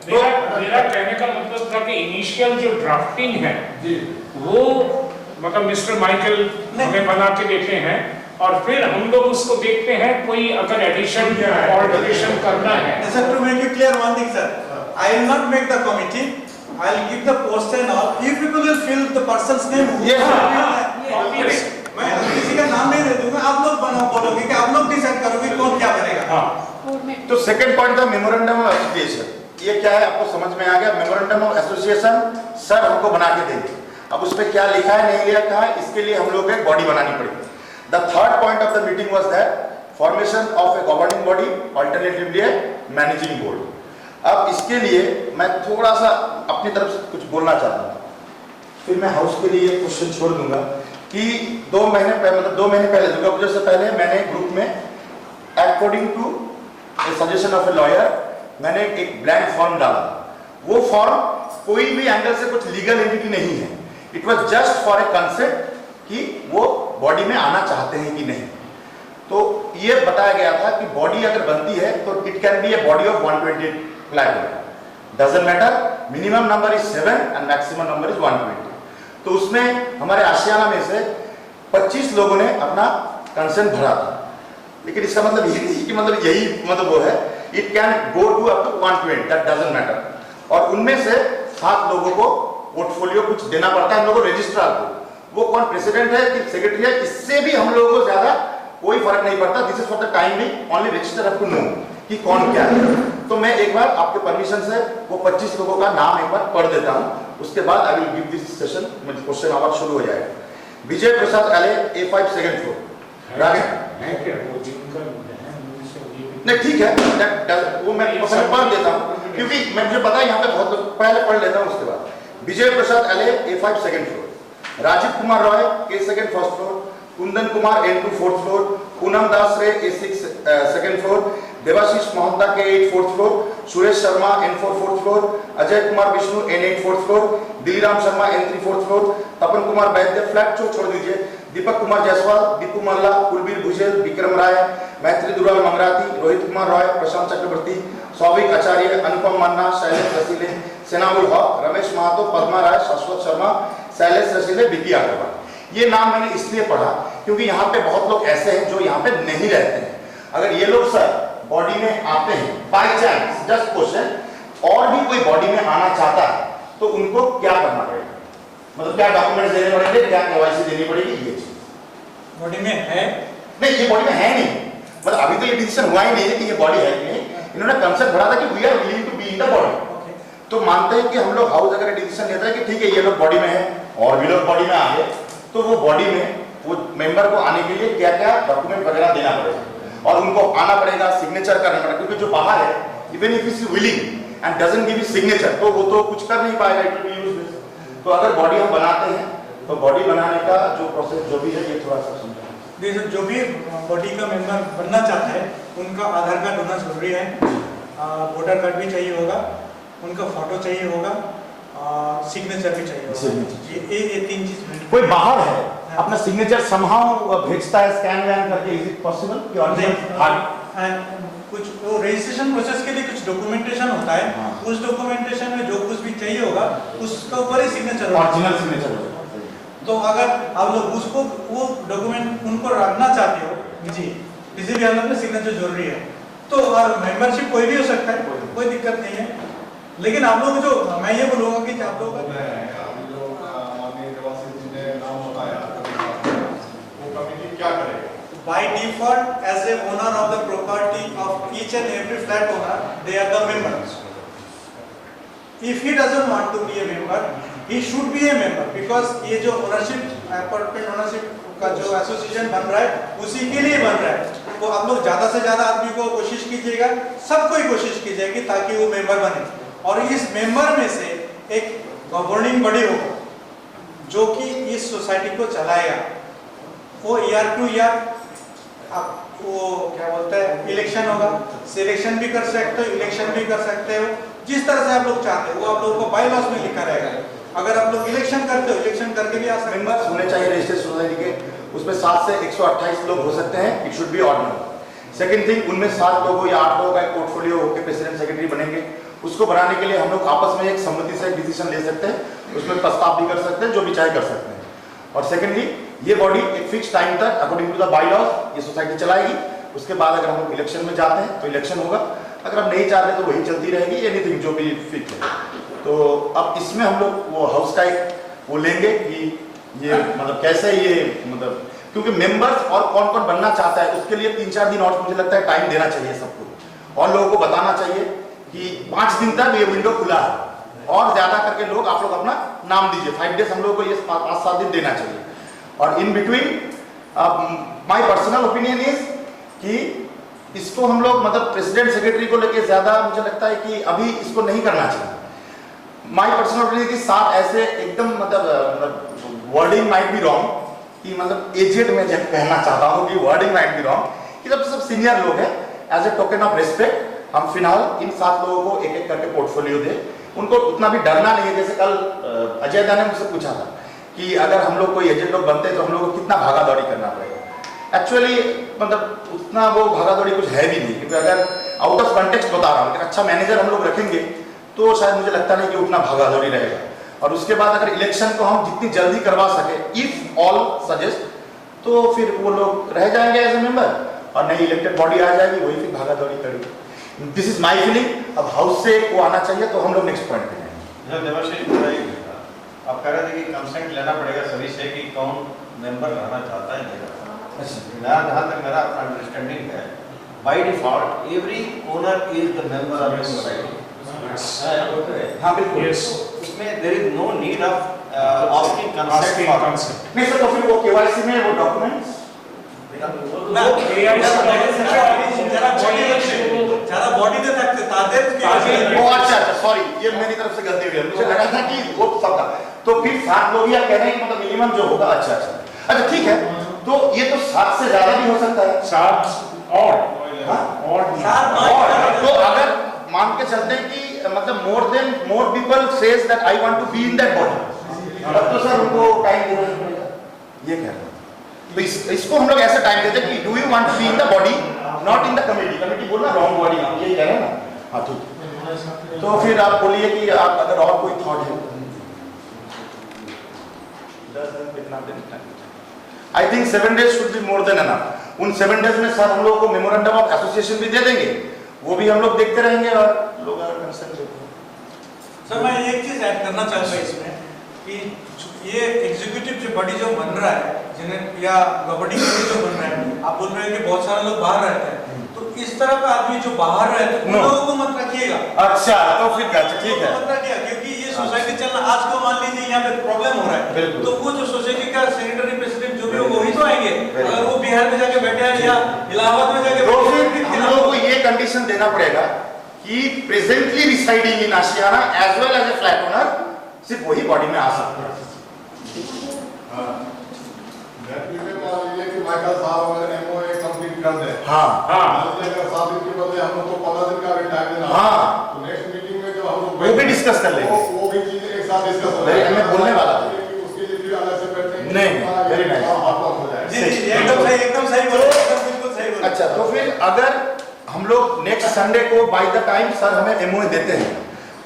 [SPEAKER 5] मेरा कहने का मतलब था कि इनिशियल जो ड्राफ्टिंग है वो मतलब मिस्टर माइकल हमें बना के देते हैं और फिर हम लोग उसको देखते हैं कोई अगर एडिशन या ऑल्टरेशन करना है।
[SPEAKER 2] Sir, to make it clear one thing, sir, I will not make the committee. I will give the post and all. You people will fill the person's name.
[SPEAKER 3] Yes,
[SPEAKER 5] Obvious.
[SPEAKER 2] मैं किसी का नाम नहीं दे दूंगा, आप लोग बनाओ, बोलोगे कि आप लोग डिसाइड करोगे कौन क्या करेगा।
[SPEAKER 5] हाँ।
[SPEAKER 3] तो सेकंड पॉइंट था मेमोरेंडम ऑफ एसोसिएशन। ये क्या है आपको समझ में आ गया? मेमोरेंडम ऑफ एसोसिएशन सर हमको बना के देंगे। अब उस पे क्या लिखा है नहीं लिखा है इसके लिए हम लोग एक बॉडी बनानी पड़ेगी। The third point of the meeting was that formation of A governing body alternatively A managing board. अब इसके लिए मैं थोड़ा सा अपनी तरफ से कुछ बोलना चाहता हूँ, फिर मैं हाउस के लिए क्वेश्चन छोड़ दूंगा कि 2 महीने पहले मतलब 2 महीने पहले दुर्गा पूजा से पहले मैंने ग्रुप में according to a suggestion of a lawyer मैंने एक ब्लैंक फॉर्म डाला। वो फॉर्म कोई भी एंगल से कुछ लीगल एंटिटी नहीं है, it was just for a concept कि वो बॉडी में आना चाहते हैं कि नहीं। तो ये बताया गया था कि बॉडी अगर बनती है तो it can be a body of 120 flat, doesn't matter, minimum number is 7 and maximum number is 120। तो उसमें हमारे आशियाना में से 25 लोगों ने अपना कंसेंट भरा था, लेकिन इसका मतलब ये नहीं कि मतलब यही मतलब वो है, it can go to up to 120, that doesn't matter. और उनमें से 7 लोगों को पोर्टफोलियो कुछ देना पड़ता है हम लोगों को, रजिस्ट्रार को। वो कौन प्रेसिडेंट है कि सेक्रेटरी है, इससे भी हम लोगों को ज्यादा कोई फर्क नहीं पड़ता। This is for the time being, only register have to know कि कौन क्या है। तो मैं एक बार आपके परमिशन से वो 25 लोगों का नाम एक बार पढ़ देता हूं, उसके बाद I will give this session, question hour शुरू हो जाएगा। विजय प्रसाद एले, A5 सेकंड फ्लोर। नहीं ठीक है, वो मैं पढ़ देता हूँ क्योंकि मुझे पता है यहाँ पे बहुत लोग, पहले पढ़ लेता हूँ उसके बाद। विजय प्रसाद एले, A5 second floor. Rajeev Kumar Roy, K2 first floor. Kundan Kumar, N2 fourth floor. Poonam Das Ray, A6 second floor. Debashish Mohanta, K8 fourth floor. Suresh Sharma, N4 fourth floor. Ajay Kumar Vishnu, N8 fourth floor. Diliram Sharma, N3 fourth floor. Tapan Kumar Vaidya, flat छोड़ दीजिए। दीपक कुमार जायसवाल, दीपू मल्ला, कुलबीर भुजेल, विक्रम राय, मैत्री दुलाल मंगराती, रोहित कुमार रॉय, प्रशांत चक्रवर्ती, सौविक आचार्य, अनुपम मन्ना, शैलेश रसीले, सेनाउल हक, रमेश महातो, पद्मा राय, शाश्वत शर्मा, शैलेश रसीले, विकी अग्रवाल। ये नाम मैंने इसलिए पढ़ा क्योंकि यहाँ पे बहुत लोग ऐसे हैं जो यहाँ पे नहीं रहते हैं। अगर ये लोग सर बॉडी में आते हैं बाय चांस, जस्ट क्वेश्चन, और भी कोई बॉडी में आना चाहता है तो उनको क्या करना पड़ेगा, मतलब क्या डॉक्यूमेंट्स देने पड़ेंगे, क्या केवाईसी देनी पड़ेगी? ये चीज
[SPEAKER 2] बॉडी में है
[SPEAKER 3] नहीं, ये बॉडी में है नहीं, मतलब अभी तो ये डिसीजन हुआ ही नहीं है कि ये बॉडी है कि नहीं। इन्होंने कंसेप्ट भरा था कि we are willing to be in the body. तो मानते हैं कि हम लोग हाउस अगर डिसीजन लेता है कि ठीक है ये लोग बॉडी में है और भी लोग बॉडी में आ गए, तो वो बॉडी में वो मेंबर को आने के लिए क्या क्या डॉक्यूमेंट वगैरह देना पड़ेगा और उनको आना पड़ेगा, सिग्नेचर करना पड़ेगा, क्योंकि जो बाहर है even if is willing and doesn't give signature तो वो तो कुछ कर नहीं पाएगा, इट विल बी यूजलेस। तो अगर बॉडी हम बनाते हैं तो बॉडी बनाने का जो प्रोसेस जो भी है ये थोड़ा सा समझाएं।
[SPEAKER 2] जो भी बॉडी का मेंबर बनना चाहता है उनका आधार कार्ड होना जरूरी है, वोटर कार्ड भी चाहिए होगा, उनका फोटो चाहिए होगा, सिग्नेचर भी चाहिए होगा। ये 3 चीज।
[SPEAKER 3] कोई बाहर है अपना सिग्नेचर समहाउ भेजता है स्कैन वैन करके, इज इट पॉसिबल कि
[SPEAKER 2] और कुछ वो रजिस्ट्रेशन प्रोसेस के लिए कुछ डॉक्यूमेंटेशन होता है, उस डॉक्यूमेंटेशन में जो कुछ भी चाहिए होगा उसका ऊपर ही सिग्नेचर होगा,
[SPEAKER 3] ओरिजिनल सिग्नेचर होगा।
[SPEAKER 2] तो अगर आप लोग उसको वो डॉक्यूमेंट उनको रखना चाहते हो जी, किसी भी हालत में सिग्नेचर जरूरी है। तो और मेंबरशिप कोई भी हो सकता है, कोई दिक्कत नहीं है, लेकिन आप लोग जो मैं ये बोलूंगा कि आप लोग by default as a owner of the property of each and every flat owner they are the members. If he doesn't want to be a member, he should be a member because ये जो ownership apartment ownership का जो association बन रहा है उसी के लिए बन रहा है। तो आप लोग ज्यादा से ज्यादा आदमी को कोशिश कीजिएगा, सबको ही कोशिश कीजिएगी ताकि वो मेंबर बने और इस मेंबर में से एक गवर्निंग बॉडी होगा जो कि इस सोसाइटी को चलाएगा। वो ईयर टू ईयर आप वो क्या बोलते हैं इलेक्शन होगा, सिलेक्शन भी कर सकते हो, इलेक्शन भी कर सकते हो, जिस तरह से आप लोग चाहते हो वो आप लोगों को बाय लॉस में लिखा रहेगा। अगर आप लोग इलेक्शन करते हो इलेक्शन करके भी आ सकते हो।
[SPEAKER 3] मेंबर्स होने चाहिए रजिस्टर्ड सोसाइटी के, उसमें 7 से 128 लोग हो सकते हैं, it should be odd number. Second thing, उनमें 7 लोगों या 8 लोगों का एक पोर्टफोलियो होकर प्रेसिडेंट सेक्रेटरी बनेंगे। उसको बनाने के लिए हम लोग आपस में एक सम्मति से एक डिसीजन ले सकते हैं, उसमें प्रस्ताव भी कर सकते हैं, जो भी चाहे कर सकते हैं। और सेकेंडली ये बॉडी एक फिक्स टाइम तक according to the bylaws ये सोसाइटी चलाएगी। उसके बाद अगर हम लोग इलेक्शन में जाते हैं तो इलेक्शन होगा, अगर हम नहीं चाहते तो वही चलती रहेगी, एनीथिंग जो भी फिक्स है। तो अब इसमें हम लोग वो हाउस का एक वो लेंगे कि ये मतलब कैसे ये मतलब, क्योंकि मेंबर्स और कौन कौन बनना चाहता है उसके लिए 3-4 दिन और मुझे लगता है टाइम देना चाहिए सबको, और लोगों को बताना चाहिए कि 5 दिन तक ये विंडो खुला है और ज्यादा करके लोग आप लोग अपना नाम दीजिए। 5 डेज हम लोग को ये 5-7 दिन देना चाहिए। और in between my personal opinion is कि इसको हम लोग मतलब प्रेसिडेंट सेक्रेटरी को लेके ज्यादा मुझे लगता है कि अभी इसको नहीं करना चाहिए। माय पर्सनल ओपिनियन कि 7 ऐसे एकदम मतलब वर्डिंग माइट बी रॉन्ग कि मतलब एजेड में जब कहना चाहता हूँ कि वर्डिंग माइट बी रॉन्ग कि सब सीनियर लोग हैं, as a token of respect हम फिलहाल इन 7 लोगों को एक एक करके पोर्टफोलियो दे। उनको उतना भी डरना नहीं है। जैसे कल अजय दा ने मुझसे पूछा था कि अगर हम लोग कोई एजेंट लोग बनते हैं तो हम लोग को कितना भागा दौड़ी करना पड़ेगा। एक्चुअली मतलब उतना वो भागा दौड़ी कुछ है भी नहीं, क्योंकि अगर आउट ऑफ कॉन्टेक्स्ट बता रहा हूँ, अच्छा मैनेजर हम लोग रखेंगे तो शायद मुझे लगता नहीं कि उतना भागा दौड़ी रहेगा। और उसके बाद अगर इलेक्शन को हम जितनी जल्दी करवा सके, इफ ऑल सजेस्ट तो फिर वो लोग रह जाएंगे एज ए मेंबर और नई इलेक्टेड बॉडी आ जाएगी, वही फिर भागा दौड़ी करेगी। This is my feeling. अब हाउस से वो आना चाहिए, तो हम लोग नेक्स्ट पॉइंट पे जाएंगे।
[SPEAKER 9] देवाशीष, आप कह रहे थे कि कंसेंट लेना पड़ेगा सभी से कि कौन मेंबर रहना चाहता है नहीं रहता। मैं जहाँ तक मेरा अपना अंडरस्टैंडिंग है, by default every owner is the member of this society.
[SPEAKER 3] हाँ बिल्कुल,
[SPEAKER 9] उसमें there is no need of asking consent.
[SPEAKER 3] नहीं सर, तो फिर वो केवाईसी में वो डॉक्यूमेंट्स
[SPEAKER 2] যারা বডিতে থাকতে তাদের
[SPEAKER 3] वो अच्छा सॉरी, ये मेरी तरफ से गलती हुई है, मुझे लगा था कि वो सबका। तो फिर 7 लोग या कह रहे हैं कि मतलब मिनिमम जो होगा। अच्छा ठीक है, तो ये तो 7 से ज्यादा भी हो सकता है।
[SPEAKER 5] 7 और
[SPEAKER 3] तो अगर मान के चलते हैं कि मतलब more people says that I want to be in that body, तब तो सर उनको टाइम देना ही पड़ेगा। ये कह रहे हैं, तो इसको हम लोग ऐसा टाइम देते हैं कि do you want to be in the body, not in the committee. Committee बोलना रॉन्ग बॉडी, हम यही कह रहे हैं ना। हाँ ठीक, तो फिर आप बोलिए कि आप अगर और कोई थॉट है। I think 7 days should be more than enough. उन 7 days में सर हम लोगों को मेमोरेंडम ऑफ एसोसिएशन भी दे देंगे, वो भी हम लोग देखते रहेंगे और लोग अगर कंसर्न देते हैं।
[SPEAKER 2] सर मैं एक चीज ऐड करना चाहूंगा इसमें कि ये एग्जीक्यूटिव जो बॉडी जो बन रहा है जिन्हें या गवर्निंग बॉडी जो बन रहा है, आप बोल रहे हैं कि बहुत सारे लोग बाहर रहते हैं, तो इस तरह का आदमी जो बाहर रहते हैं उन लोगों को मत रखिएगा।
[SPEAKER 3] अच्छा, तो फिर ठीक है,
[SPEAKER 2] मत रखिएगा, क्योंकि ये सोसाइटी चलना आज को मान लीजिए यहाँ पे प्रॉब्लम हो रहा है, तो वो जो सोसाइटी का सेक्रेटरी प्रेसिडेंट जो भी हो वही तो आएंगे। अगर वो बिहार में जाके बैठे हैं या इलाहाबाद में जाके,
[SPEAKER 3] तो फिर हम लोगों को ये कंडीशन देना पड़ेगा कि presently residing in Ashiana as well as a flat owner सिर्फ वही बॉडी में आ सकते हैं।
[SPEAKER 4] माइकल साहब अगर एमओए कंप्लीट कर दे,
[SPEAKER 3] हाँ
[SPEAKER 4] अगर 7 दिन के बदले हम लोग को 15 दिन का टाइम देना,
[SPEAKER 3] हाँ
[SPEAKER 4] तो नेक्स्ट मीटिंग में जो हम लोग
[SPEAKER 3] वो भी डिस्कस कर लेंगे,
[SPEAKER 4] वो भी चीजें एक साथ डिस्कस हो
[SPEAKER 3] जाएगी। मैं बोलने वाला था
[SPEAKER 4] उसके लिए फिर अलग से बैठेंगे।
[SPEAKER 3] नहीं, वेरी नाइस,
[SPEAKER 4] हो जाए।
[SPEAKER 2] जी एकदम सही बोले, बिल्कुल सही बोले।
[SPEAKER 3] अच्छा, तो फिर अगर हम लोग नेक्स्ट संडे को बाय द टाइम सर हमें एमओए देते हैं,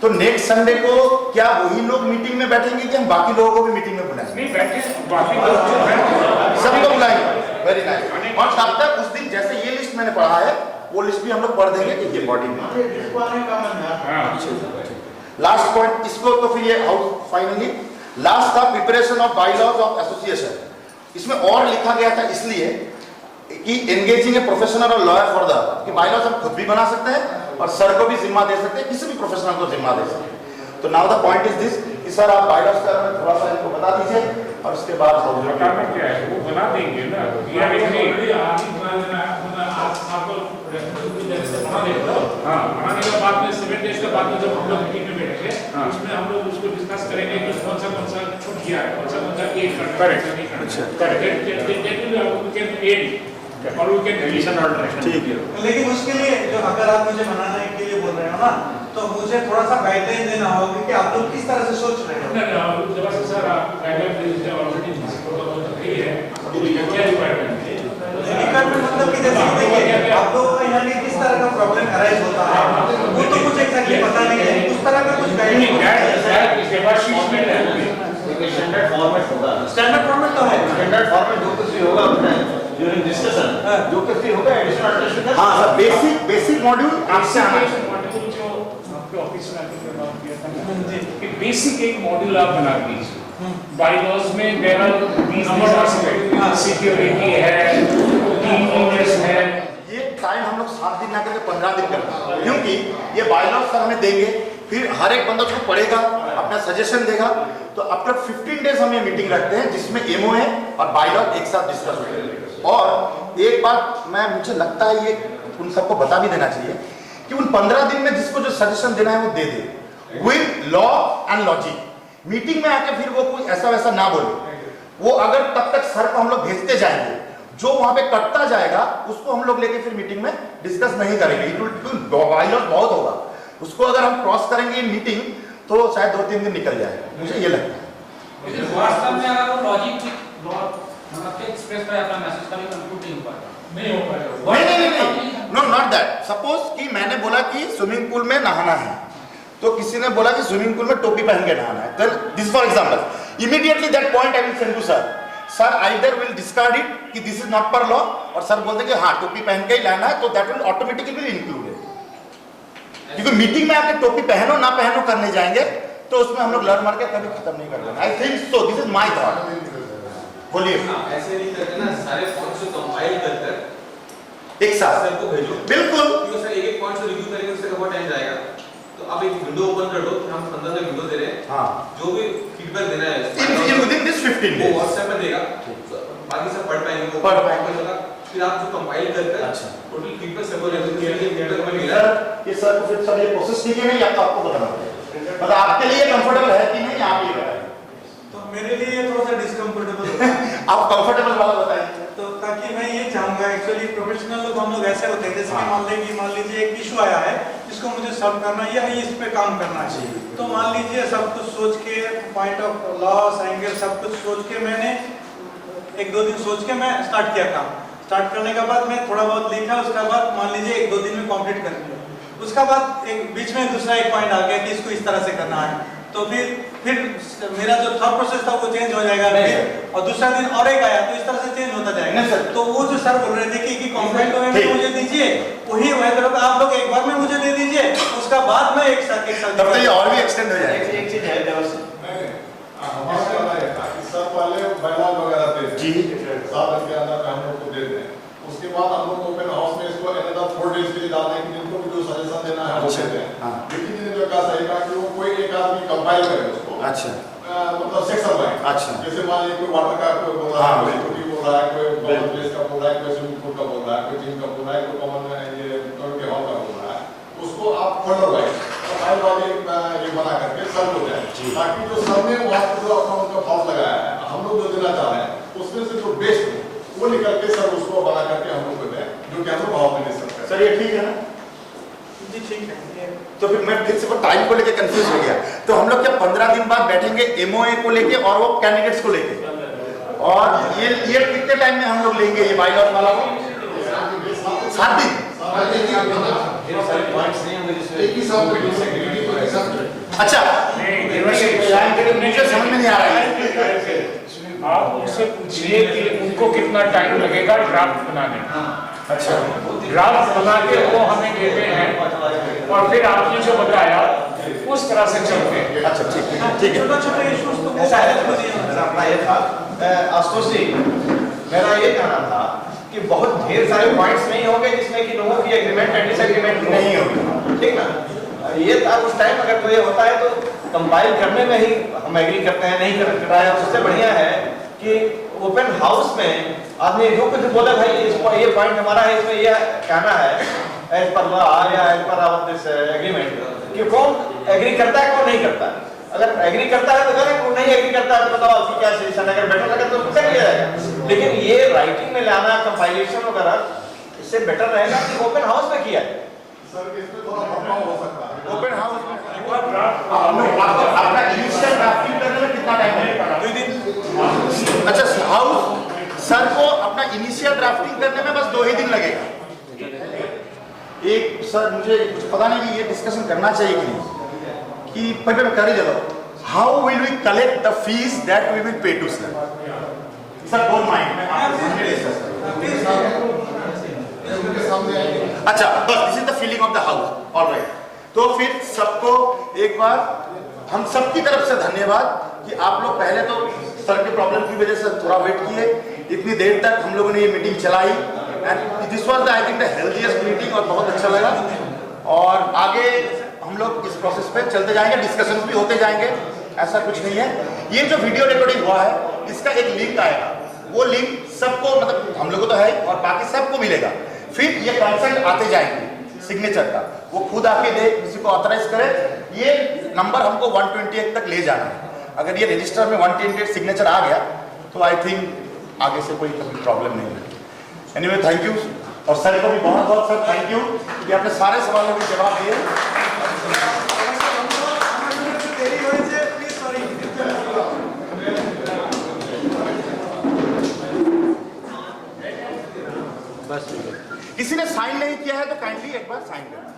[SPEAKER 3] तो नेक्स्ट संडे को क्या वही लोग मीटिंग में बैठेंगे कि हम बाकी लोगों को भी मीटिंग में बुलाएंगे?
[SPEAKER 5] नहीं बैठे, बाकी लोग
[SPEAKER 3] सबको बुलाएंगे। Very nice. और तब तक उस दिन जैसे ये लिस्ट मैंने पढ़ा है, वो लिस्ट भी हम लोग पढ़ देंगे कि ये बॉडी में। लास्ट पॉइंट इसको, तो फिर ये हाउस फाइनली लास्ट था preparation of bylaws of association. इसमें और लिखा गया था इसलिए कि एंगेजिंग ए प्रोफेशनल और लॉयर फॉर द, कि बायलॉज हम खुद भी बना सकते हैं और सर को भी जिम्मा दे सकते हैं, किसी भी प्रोफेशनल को जिम्मा दे सकते हैं। तो now the point is this कि सर आप बायलॉज का थोड़ा सा इनको बता दीजिए और उसके बाद
[SPEAKER 5] बताना क्या है वो बना देंगे ना। या नहीं
[SPEAKER 8] आगे बना देना है, आपको रेस्पॉन्सिबिलिटी से बना देगा। हाँ, बनाने के बाद में 7 days के बाद में जब हम लोग मीटिंग में बैठेंगे, उसमें हम लोग उसको डिस्कस करेंगे कि कौन सा छूट गया है, कौन सा एक करेक्ट और वो कैन रिलीजन ऑर्डर। ठीक है,
[SPEAKER 2] लेकिन उसके लिए जो अगर आप मुझे मनाने के लिए बोल रहे हो ना, तो मुझे थोड़ा सा गाइडलाइन देना होगा कि आप लोग किस तरह से सोच रहे हो।
[SPEAKER 8] जब से सर आप गाइडलाइन ऑलरेडी है, तो ये क्या रिक्वायरमेंट है?
[SPEAKER 2] रिक्वायरमेंट मतलब कि जैसे देखिए आप लोगों को यहाँ की किस तरह का प्रॉब्लम अराइज होता है, वो तो मुझे एक्जेक्टली पता नहीं है, उस तरह का कुछ गाइडलाइन
[SPEAKER 9] स्टैंडर्ड फॉर्मेट होगा।
[SPEAKER 2] स्टैंडर्ड फॉर्मेट तो है,
[SPEAKER 9] स्टैंडर्ड फॉर्मेट जो कुछ भी होगा अपने ड्यूरिंग डिस्कशन, जो कुछ भी होगा एडिशनल अटेस्टेशन।
[SPEAKER 3] हाँ सर, बेसिक मॉड्यूल आपसे आना है।
[SPEAKER 5] मॉड्यूल जो आपके ऑफिस में आके बात किया था कि बेसिक एक मॉड्यूल आप बना दीजिए। बायलॉज में देयर आर 20 एस्पेक्ट, सिक्योरिटी है, टीमनेस है।
[SPEAKER 3] ये टाइम हम लोग 7 दिन ना करके 15 दिन करते हैं, क्योंकि ये बायलॉज सर हमें देंगे, फिर हर एक बंदा उसको पढ़ेगा, अपना सजेशन देगा। तो आफ्टर 15 डेज हम ये मीटिंग रखते हैं जिसमें एमओए और बायलॉज एक साथ डिस्कस होते हैं। और एक बात मुझे लगता है ये उन सबको बता भी देना चाहिए कि उन 15 दिन में जिसको जो सजेशन देना है वो दे दे with law and logic. Meeting में आके फिर वो कोई ऐसा वैसा ना बोले। वो अगर तब तक सर को हम लोग भेजते जाएंगे, जो वहां पे कटता जाएगा उसको हम लोग लेके फिर मीटिंग में डिस्कस नहीं करेंगे। बायलॉज बहुत होगा, उसको अगर हम क्रॉस करेंगे मीटिंग तो शायद 2-3 दिन निकल जाएगा, मुझे ये लगता है।
[SPEAKER 7] लेकिन वास्तव में अगर वो लॉजिक मतलब एक्सप्रेस करे अपना मैसेज कभी कंक्लूड नहीं हो पाएगा,
[SPEAKER 8] नहीं हो पाएगा।
[SPEAKER 3] नहीं, नो नॉट दैट। सपोज कि मैंने बोला कि स्विमिंग पूल में नहाना है, तो किसी ने बोला कि स्विमिंग पूल में टोपी पहन के नहाना है, then this for example immediately that point I will send to sir sir either will discard it कि this is not per law, और सर बोलते हैं कि हाँ टोपी पहन के ही लाना है, तो दैट विल ऑटोमेटिकली इंक्लूडेड। क्योंकि मीटिंग में आके टोपी पहनो ना पहनो करने जाएंगे तो उसमें हम लोग लड़ मर के कभी खत्म नहीं कर देंगे। I think so, this is my thought. बोलिए।
[SPEAKER 12] ऐसे नहीं करके ना सारे पॉइंट्स को कंपाइल कर
[SPEAKER 3] एक साथ
[SPEAKER 12] सर को भेजो।
[SPEAKER 3] बिल्कुल,
[SPEAKER 12] क्योंकि सर एक पॉइंट से रिव्यू करेंगे उससे बहुत टाइम जाएगा। तो आप एक विंडो ओपन कर दो कि हम 15 विंडो दे रहे हैं।
[SPEAKER 3] हाँ,
[SPEAKER 12] जो भी फीडबैक देना है
[SPEAKER 3] इन विदिन दिस 15
[SPEAKER 12] वो
[SPEAKER 3] डेज
[SPEAKER 12] व्हाट्सएप में देगा, बाकी सब पढ़ पाएंगे, वो
[SPEAKER 3] पढ़ पाएंगे।
[SPEAKER 12] फिर आप जो कंपाइल करके
[SPEAKER 3] अच्छा
[SPEAKER 12] टोटल फीडबैक सबको फीडबैक में मिला
[SPEAKER 3] सर, ये सर फिर सर ये प्रोसेस ठीक है नहीं, या तो आपको बताना पड़ेगा, मतलब आपके लिए कंफर्टेबल है कि नहीं आप ये बताइए।
[SPEAKER 2] तो मेरे लिए थोड़ा सा डिस्कम्फर्टेबल
[SPEAKER 3] आप कंफर्टेबल वाला बताइए।
[SPEAKER 2] तो ताकि मैं ये चाहूंगा, एक्चुअली प्रोफेशनल लोग हम लोग ऐसे होते हैं, जैसे कि मान लीजिए एक इशू आया है जिसको मुझे सॉल्व करना है या इस पे काम करना है, तो मान लीजिए सब कुछ सोच के, पॉइंट ऑफ लॉस एंगल सब कुछ सोच के मैंने 1-2 दिन सोच के मैं स्टार्ट किया काम। स्टार्ट करने के बाद मैं थोड़ा बहुत लिखा, उसके बाद मान लीजिए 1-2 दिन में कंप्लीट कर लिया। उसका बाद एक बीच में दूसरा एक पॉइंट आ गया कि इसको इस तरह से करना है, तो फिर मेरा जो थॉट प्रोसेस था वो चेंज हो जाएगा, और दूसरा दिन और एक आया तो इस तरह से चेंज होता जाएगा। तो वो जो सर बोल रहे थे कि कॉम्प्लेंट में मुझे दीजिए, वही आप लोग एक बार में मुझे दे दीजिए, उसका बाद में एक साथ
[SPEAKER 3] तब तो ये और भी एक्सटेंड हो जाएगा।
[SPEAKER 9] एक चीज है व्यवस्थित
[SPEAKER 4] हमारा वाला है कि सब पहले बैनर वगैरह देते हैं
[SPEAKER 3] जी,
[SPEAKER 4] 7 दिन के अंदर हम लोग को देते हैं। उसके बाद हम लोग ओपन हाउस में इसको another 4 days के लिए डालते हैं कि जिनको भी जो सजेशन देना है वो देते हैं। लेकिन ये जो कहा सही कि वो कोई एक आदमी कंपाइल करे उसको,
[SPEAKER 3] अच्छा
[SPEAKER 4] मतलब सेक्शन वाइज।
[SPEAKER 3] अच्छा,
[SPEAKER 4] जैसे मान लीजिए कोई वाटर का कोई बोल रहा है, कोई स्कूटी बोल रहा है, कोई कॉमन प्लेस का बोल रहा है, कोई स्विमिंग पूल का बोल रहा है, कोई जिम का बोल रहा है, कोई कॉमन ये के हॉल का बोल रहा है, उसको आप फोल्डर वाइज फाइल वाले ये बना करके सब हो जाए, ताकि जो सबने वहाँ पे जो अपना उनका फॉर्म लगाया है, हम लोग जो देना चाह रहे हैं उसमें से जो बेस्ट हो वो निकल के सर उसको बना करके हम लोग को दें, जो कि हम लोग भाव में दे सकते हैं।
[SPEAKER 3] सर ये ठीक है ना?
[SPEAKER 2] जी ठीक है।
[SPEAKER 3] तो फिर मैं फिर से टाइम को लेके कंफ्यूज हो गया। तो हम लोग क्या 15 दिन बाद बैठेंगे एमओए को लेके और वो कैंडिडेट्स को लेके, और ये कितने टाइम में हम लोग लेंगे ये बाइलॉज वाला को? 7 दिन। अच्छा मुझे समझ में नहीं आ रहा है।
[SPEAKER 5] आप उनसे पूछिए कि उनको कितना टाइम लगेगा ड्राफ्ट बनाने में।
[SPEAKER 3] अच्छा,
[SPEAKER 5] ड्राफ्ट बना के वो हमें देते हैं और फिर आपने जो बताया उस तरह से चलते हैं।
[SPEAKER 3] अच्छा ठीक है।
[SPEAKER 2] छोटे इश्यूज तो
[SPEAKER 9] ऐसा है अपना ये था आशुतोष जी, मेरा ये कहना था कि बहुत ढेर सारे पॉइंट्स नहीं होंगे जिसमें कि लोगों की एग्रीमेंट एंड डिसएग्रीमेंट नहीं होगी, ठीक ना? ये था उस टाइम अगर कोई होता है तो कंपाइल करने में ही हम एग्री करते हैं, नहीं कर रहा है। उससे बढ़िया है कि ओपन हाउस में आदमी जो कुछ बोले भाई इसको ये पॉइंट हमारा है, इसमें ये कहना है एज पर लॉ या as per hour this agreement, कि कौन एग्री करता है कौन नहीं करता है। अगर एग्री करता है तो करें, कौन नहीं एग्री करता है तो बताओ आपकी क्या सजेशन है, अगर बेटर लगे तो कर लिया जाएगा। लेकिन ये राइटिंग में लाना कंपाइलेशन वगैरह, इससे बेटर रहेगा कि ओपन हाउस में किया जाए।
[SPEAKER 4] सर इसमें थोड़ा बदलाव हो सकता है।
[SPEAKER 3] ओपन हाउस में अपना इनिशियल ड्राफ्टिंग करने में कितना टाइम लगेगा?
[SPEAKER 2] 2 दिन।
[SPEAKER 3] अच्छा, हाउस सर को अपना इनिशियल ड्राफ्टिंग करने में बस 2 ही दिन लगेगा। एक सर मुझे कुछ पता नहीं कि ये डिस्कशन करना चाहिए कि नहीं, कि पहले कर ही चलो, how will we collect the fees that we will pay to sir? Sir don't mind. अच्छा बस this is the feeling of the house. Alright, तो फिर सबको एक बार हम सबकी तरफ से धन्यवाद कि आप लोग पहले तो सर के प्रॉब्लम की वजह से थोड़ा वेट किए, इतनी देर तक हम लोगों ने ये मीटिंग चलाई, and this was the I think the healthiest meeting, और बहुत अच्छा लगा। और आगे हम लोग इस प्रोसेस पे चलते जाएंगे, डिस्कशन भी होते जाएंगे, ऐसा कुछ नहीं है। ये जो वीडियो रिकॉर्डिंग हुआ है इसका एक लिंक आएगा, वो लिंक सबको, मतलब हम लोगों तो है और बाकी सबको मिलेगा। फिर ये कंसेंट आते जाएंगे सिग्नेचर का, वो खुद आके दे, किसी को ऑथराइज करे। ये नंबर हमको 128 तक ले जाना है। अगर ये रजिस्टर में 128 सिग्नेचर आ गया तो आई थिंक आगे से कोई प्रॉब्लम नहीं है। एनीवे थैंक यू, और सर को भी बहुत बहुत सर थैंक यू कि आपने सारे सवालों के जवाब दिए। किसी ने साइन नहीं किया है तो काइंडली एक बार साइन करें।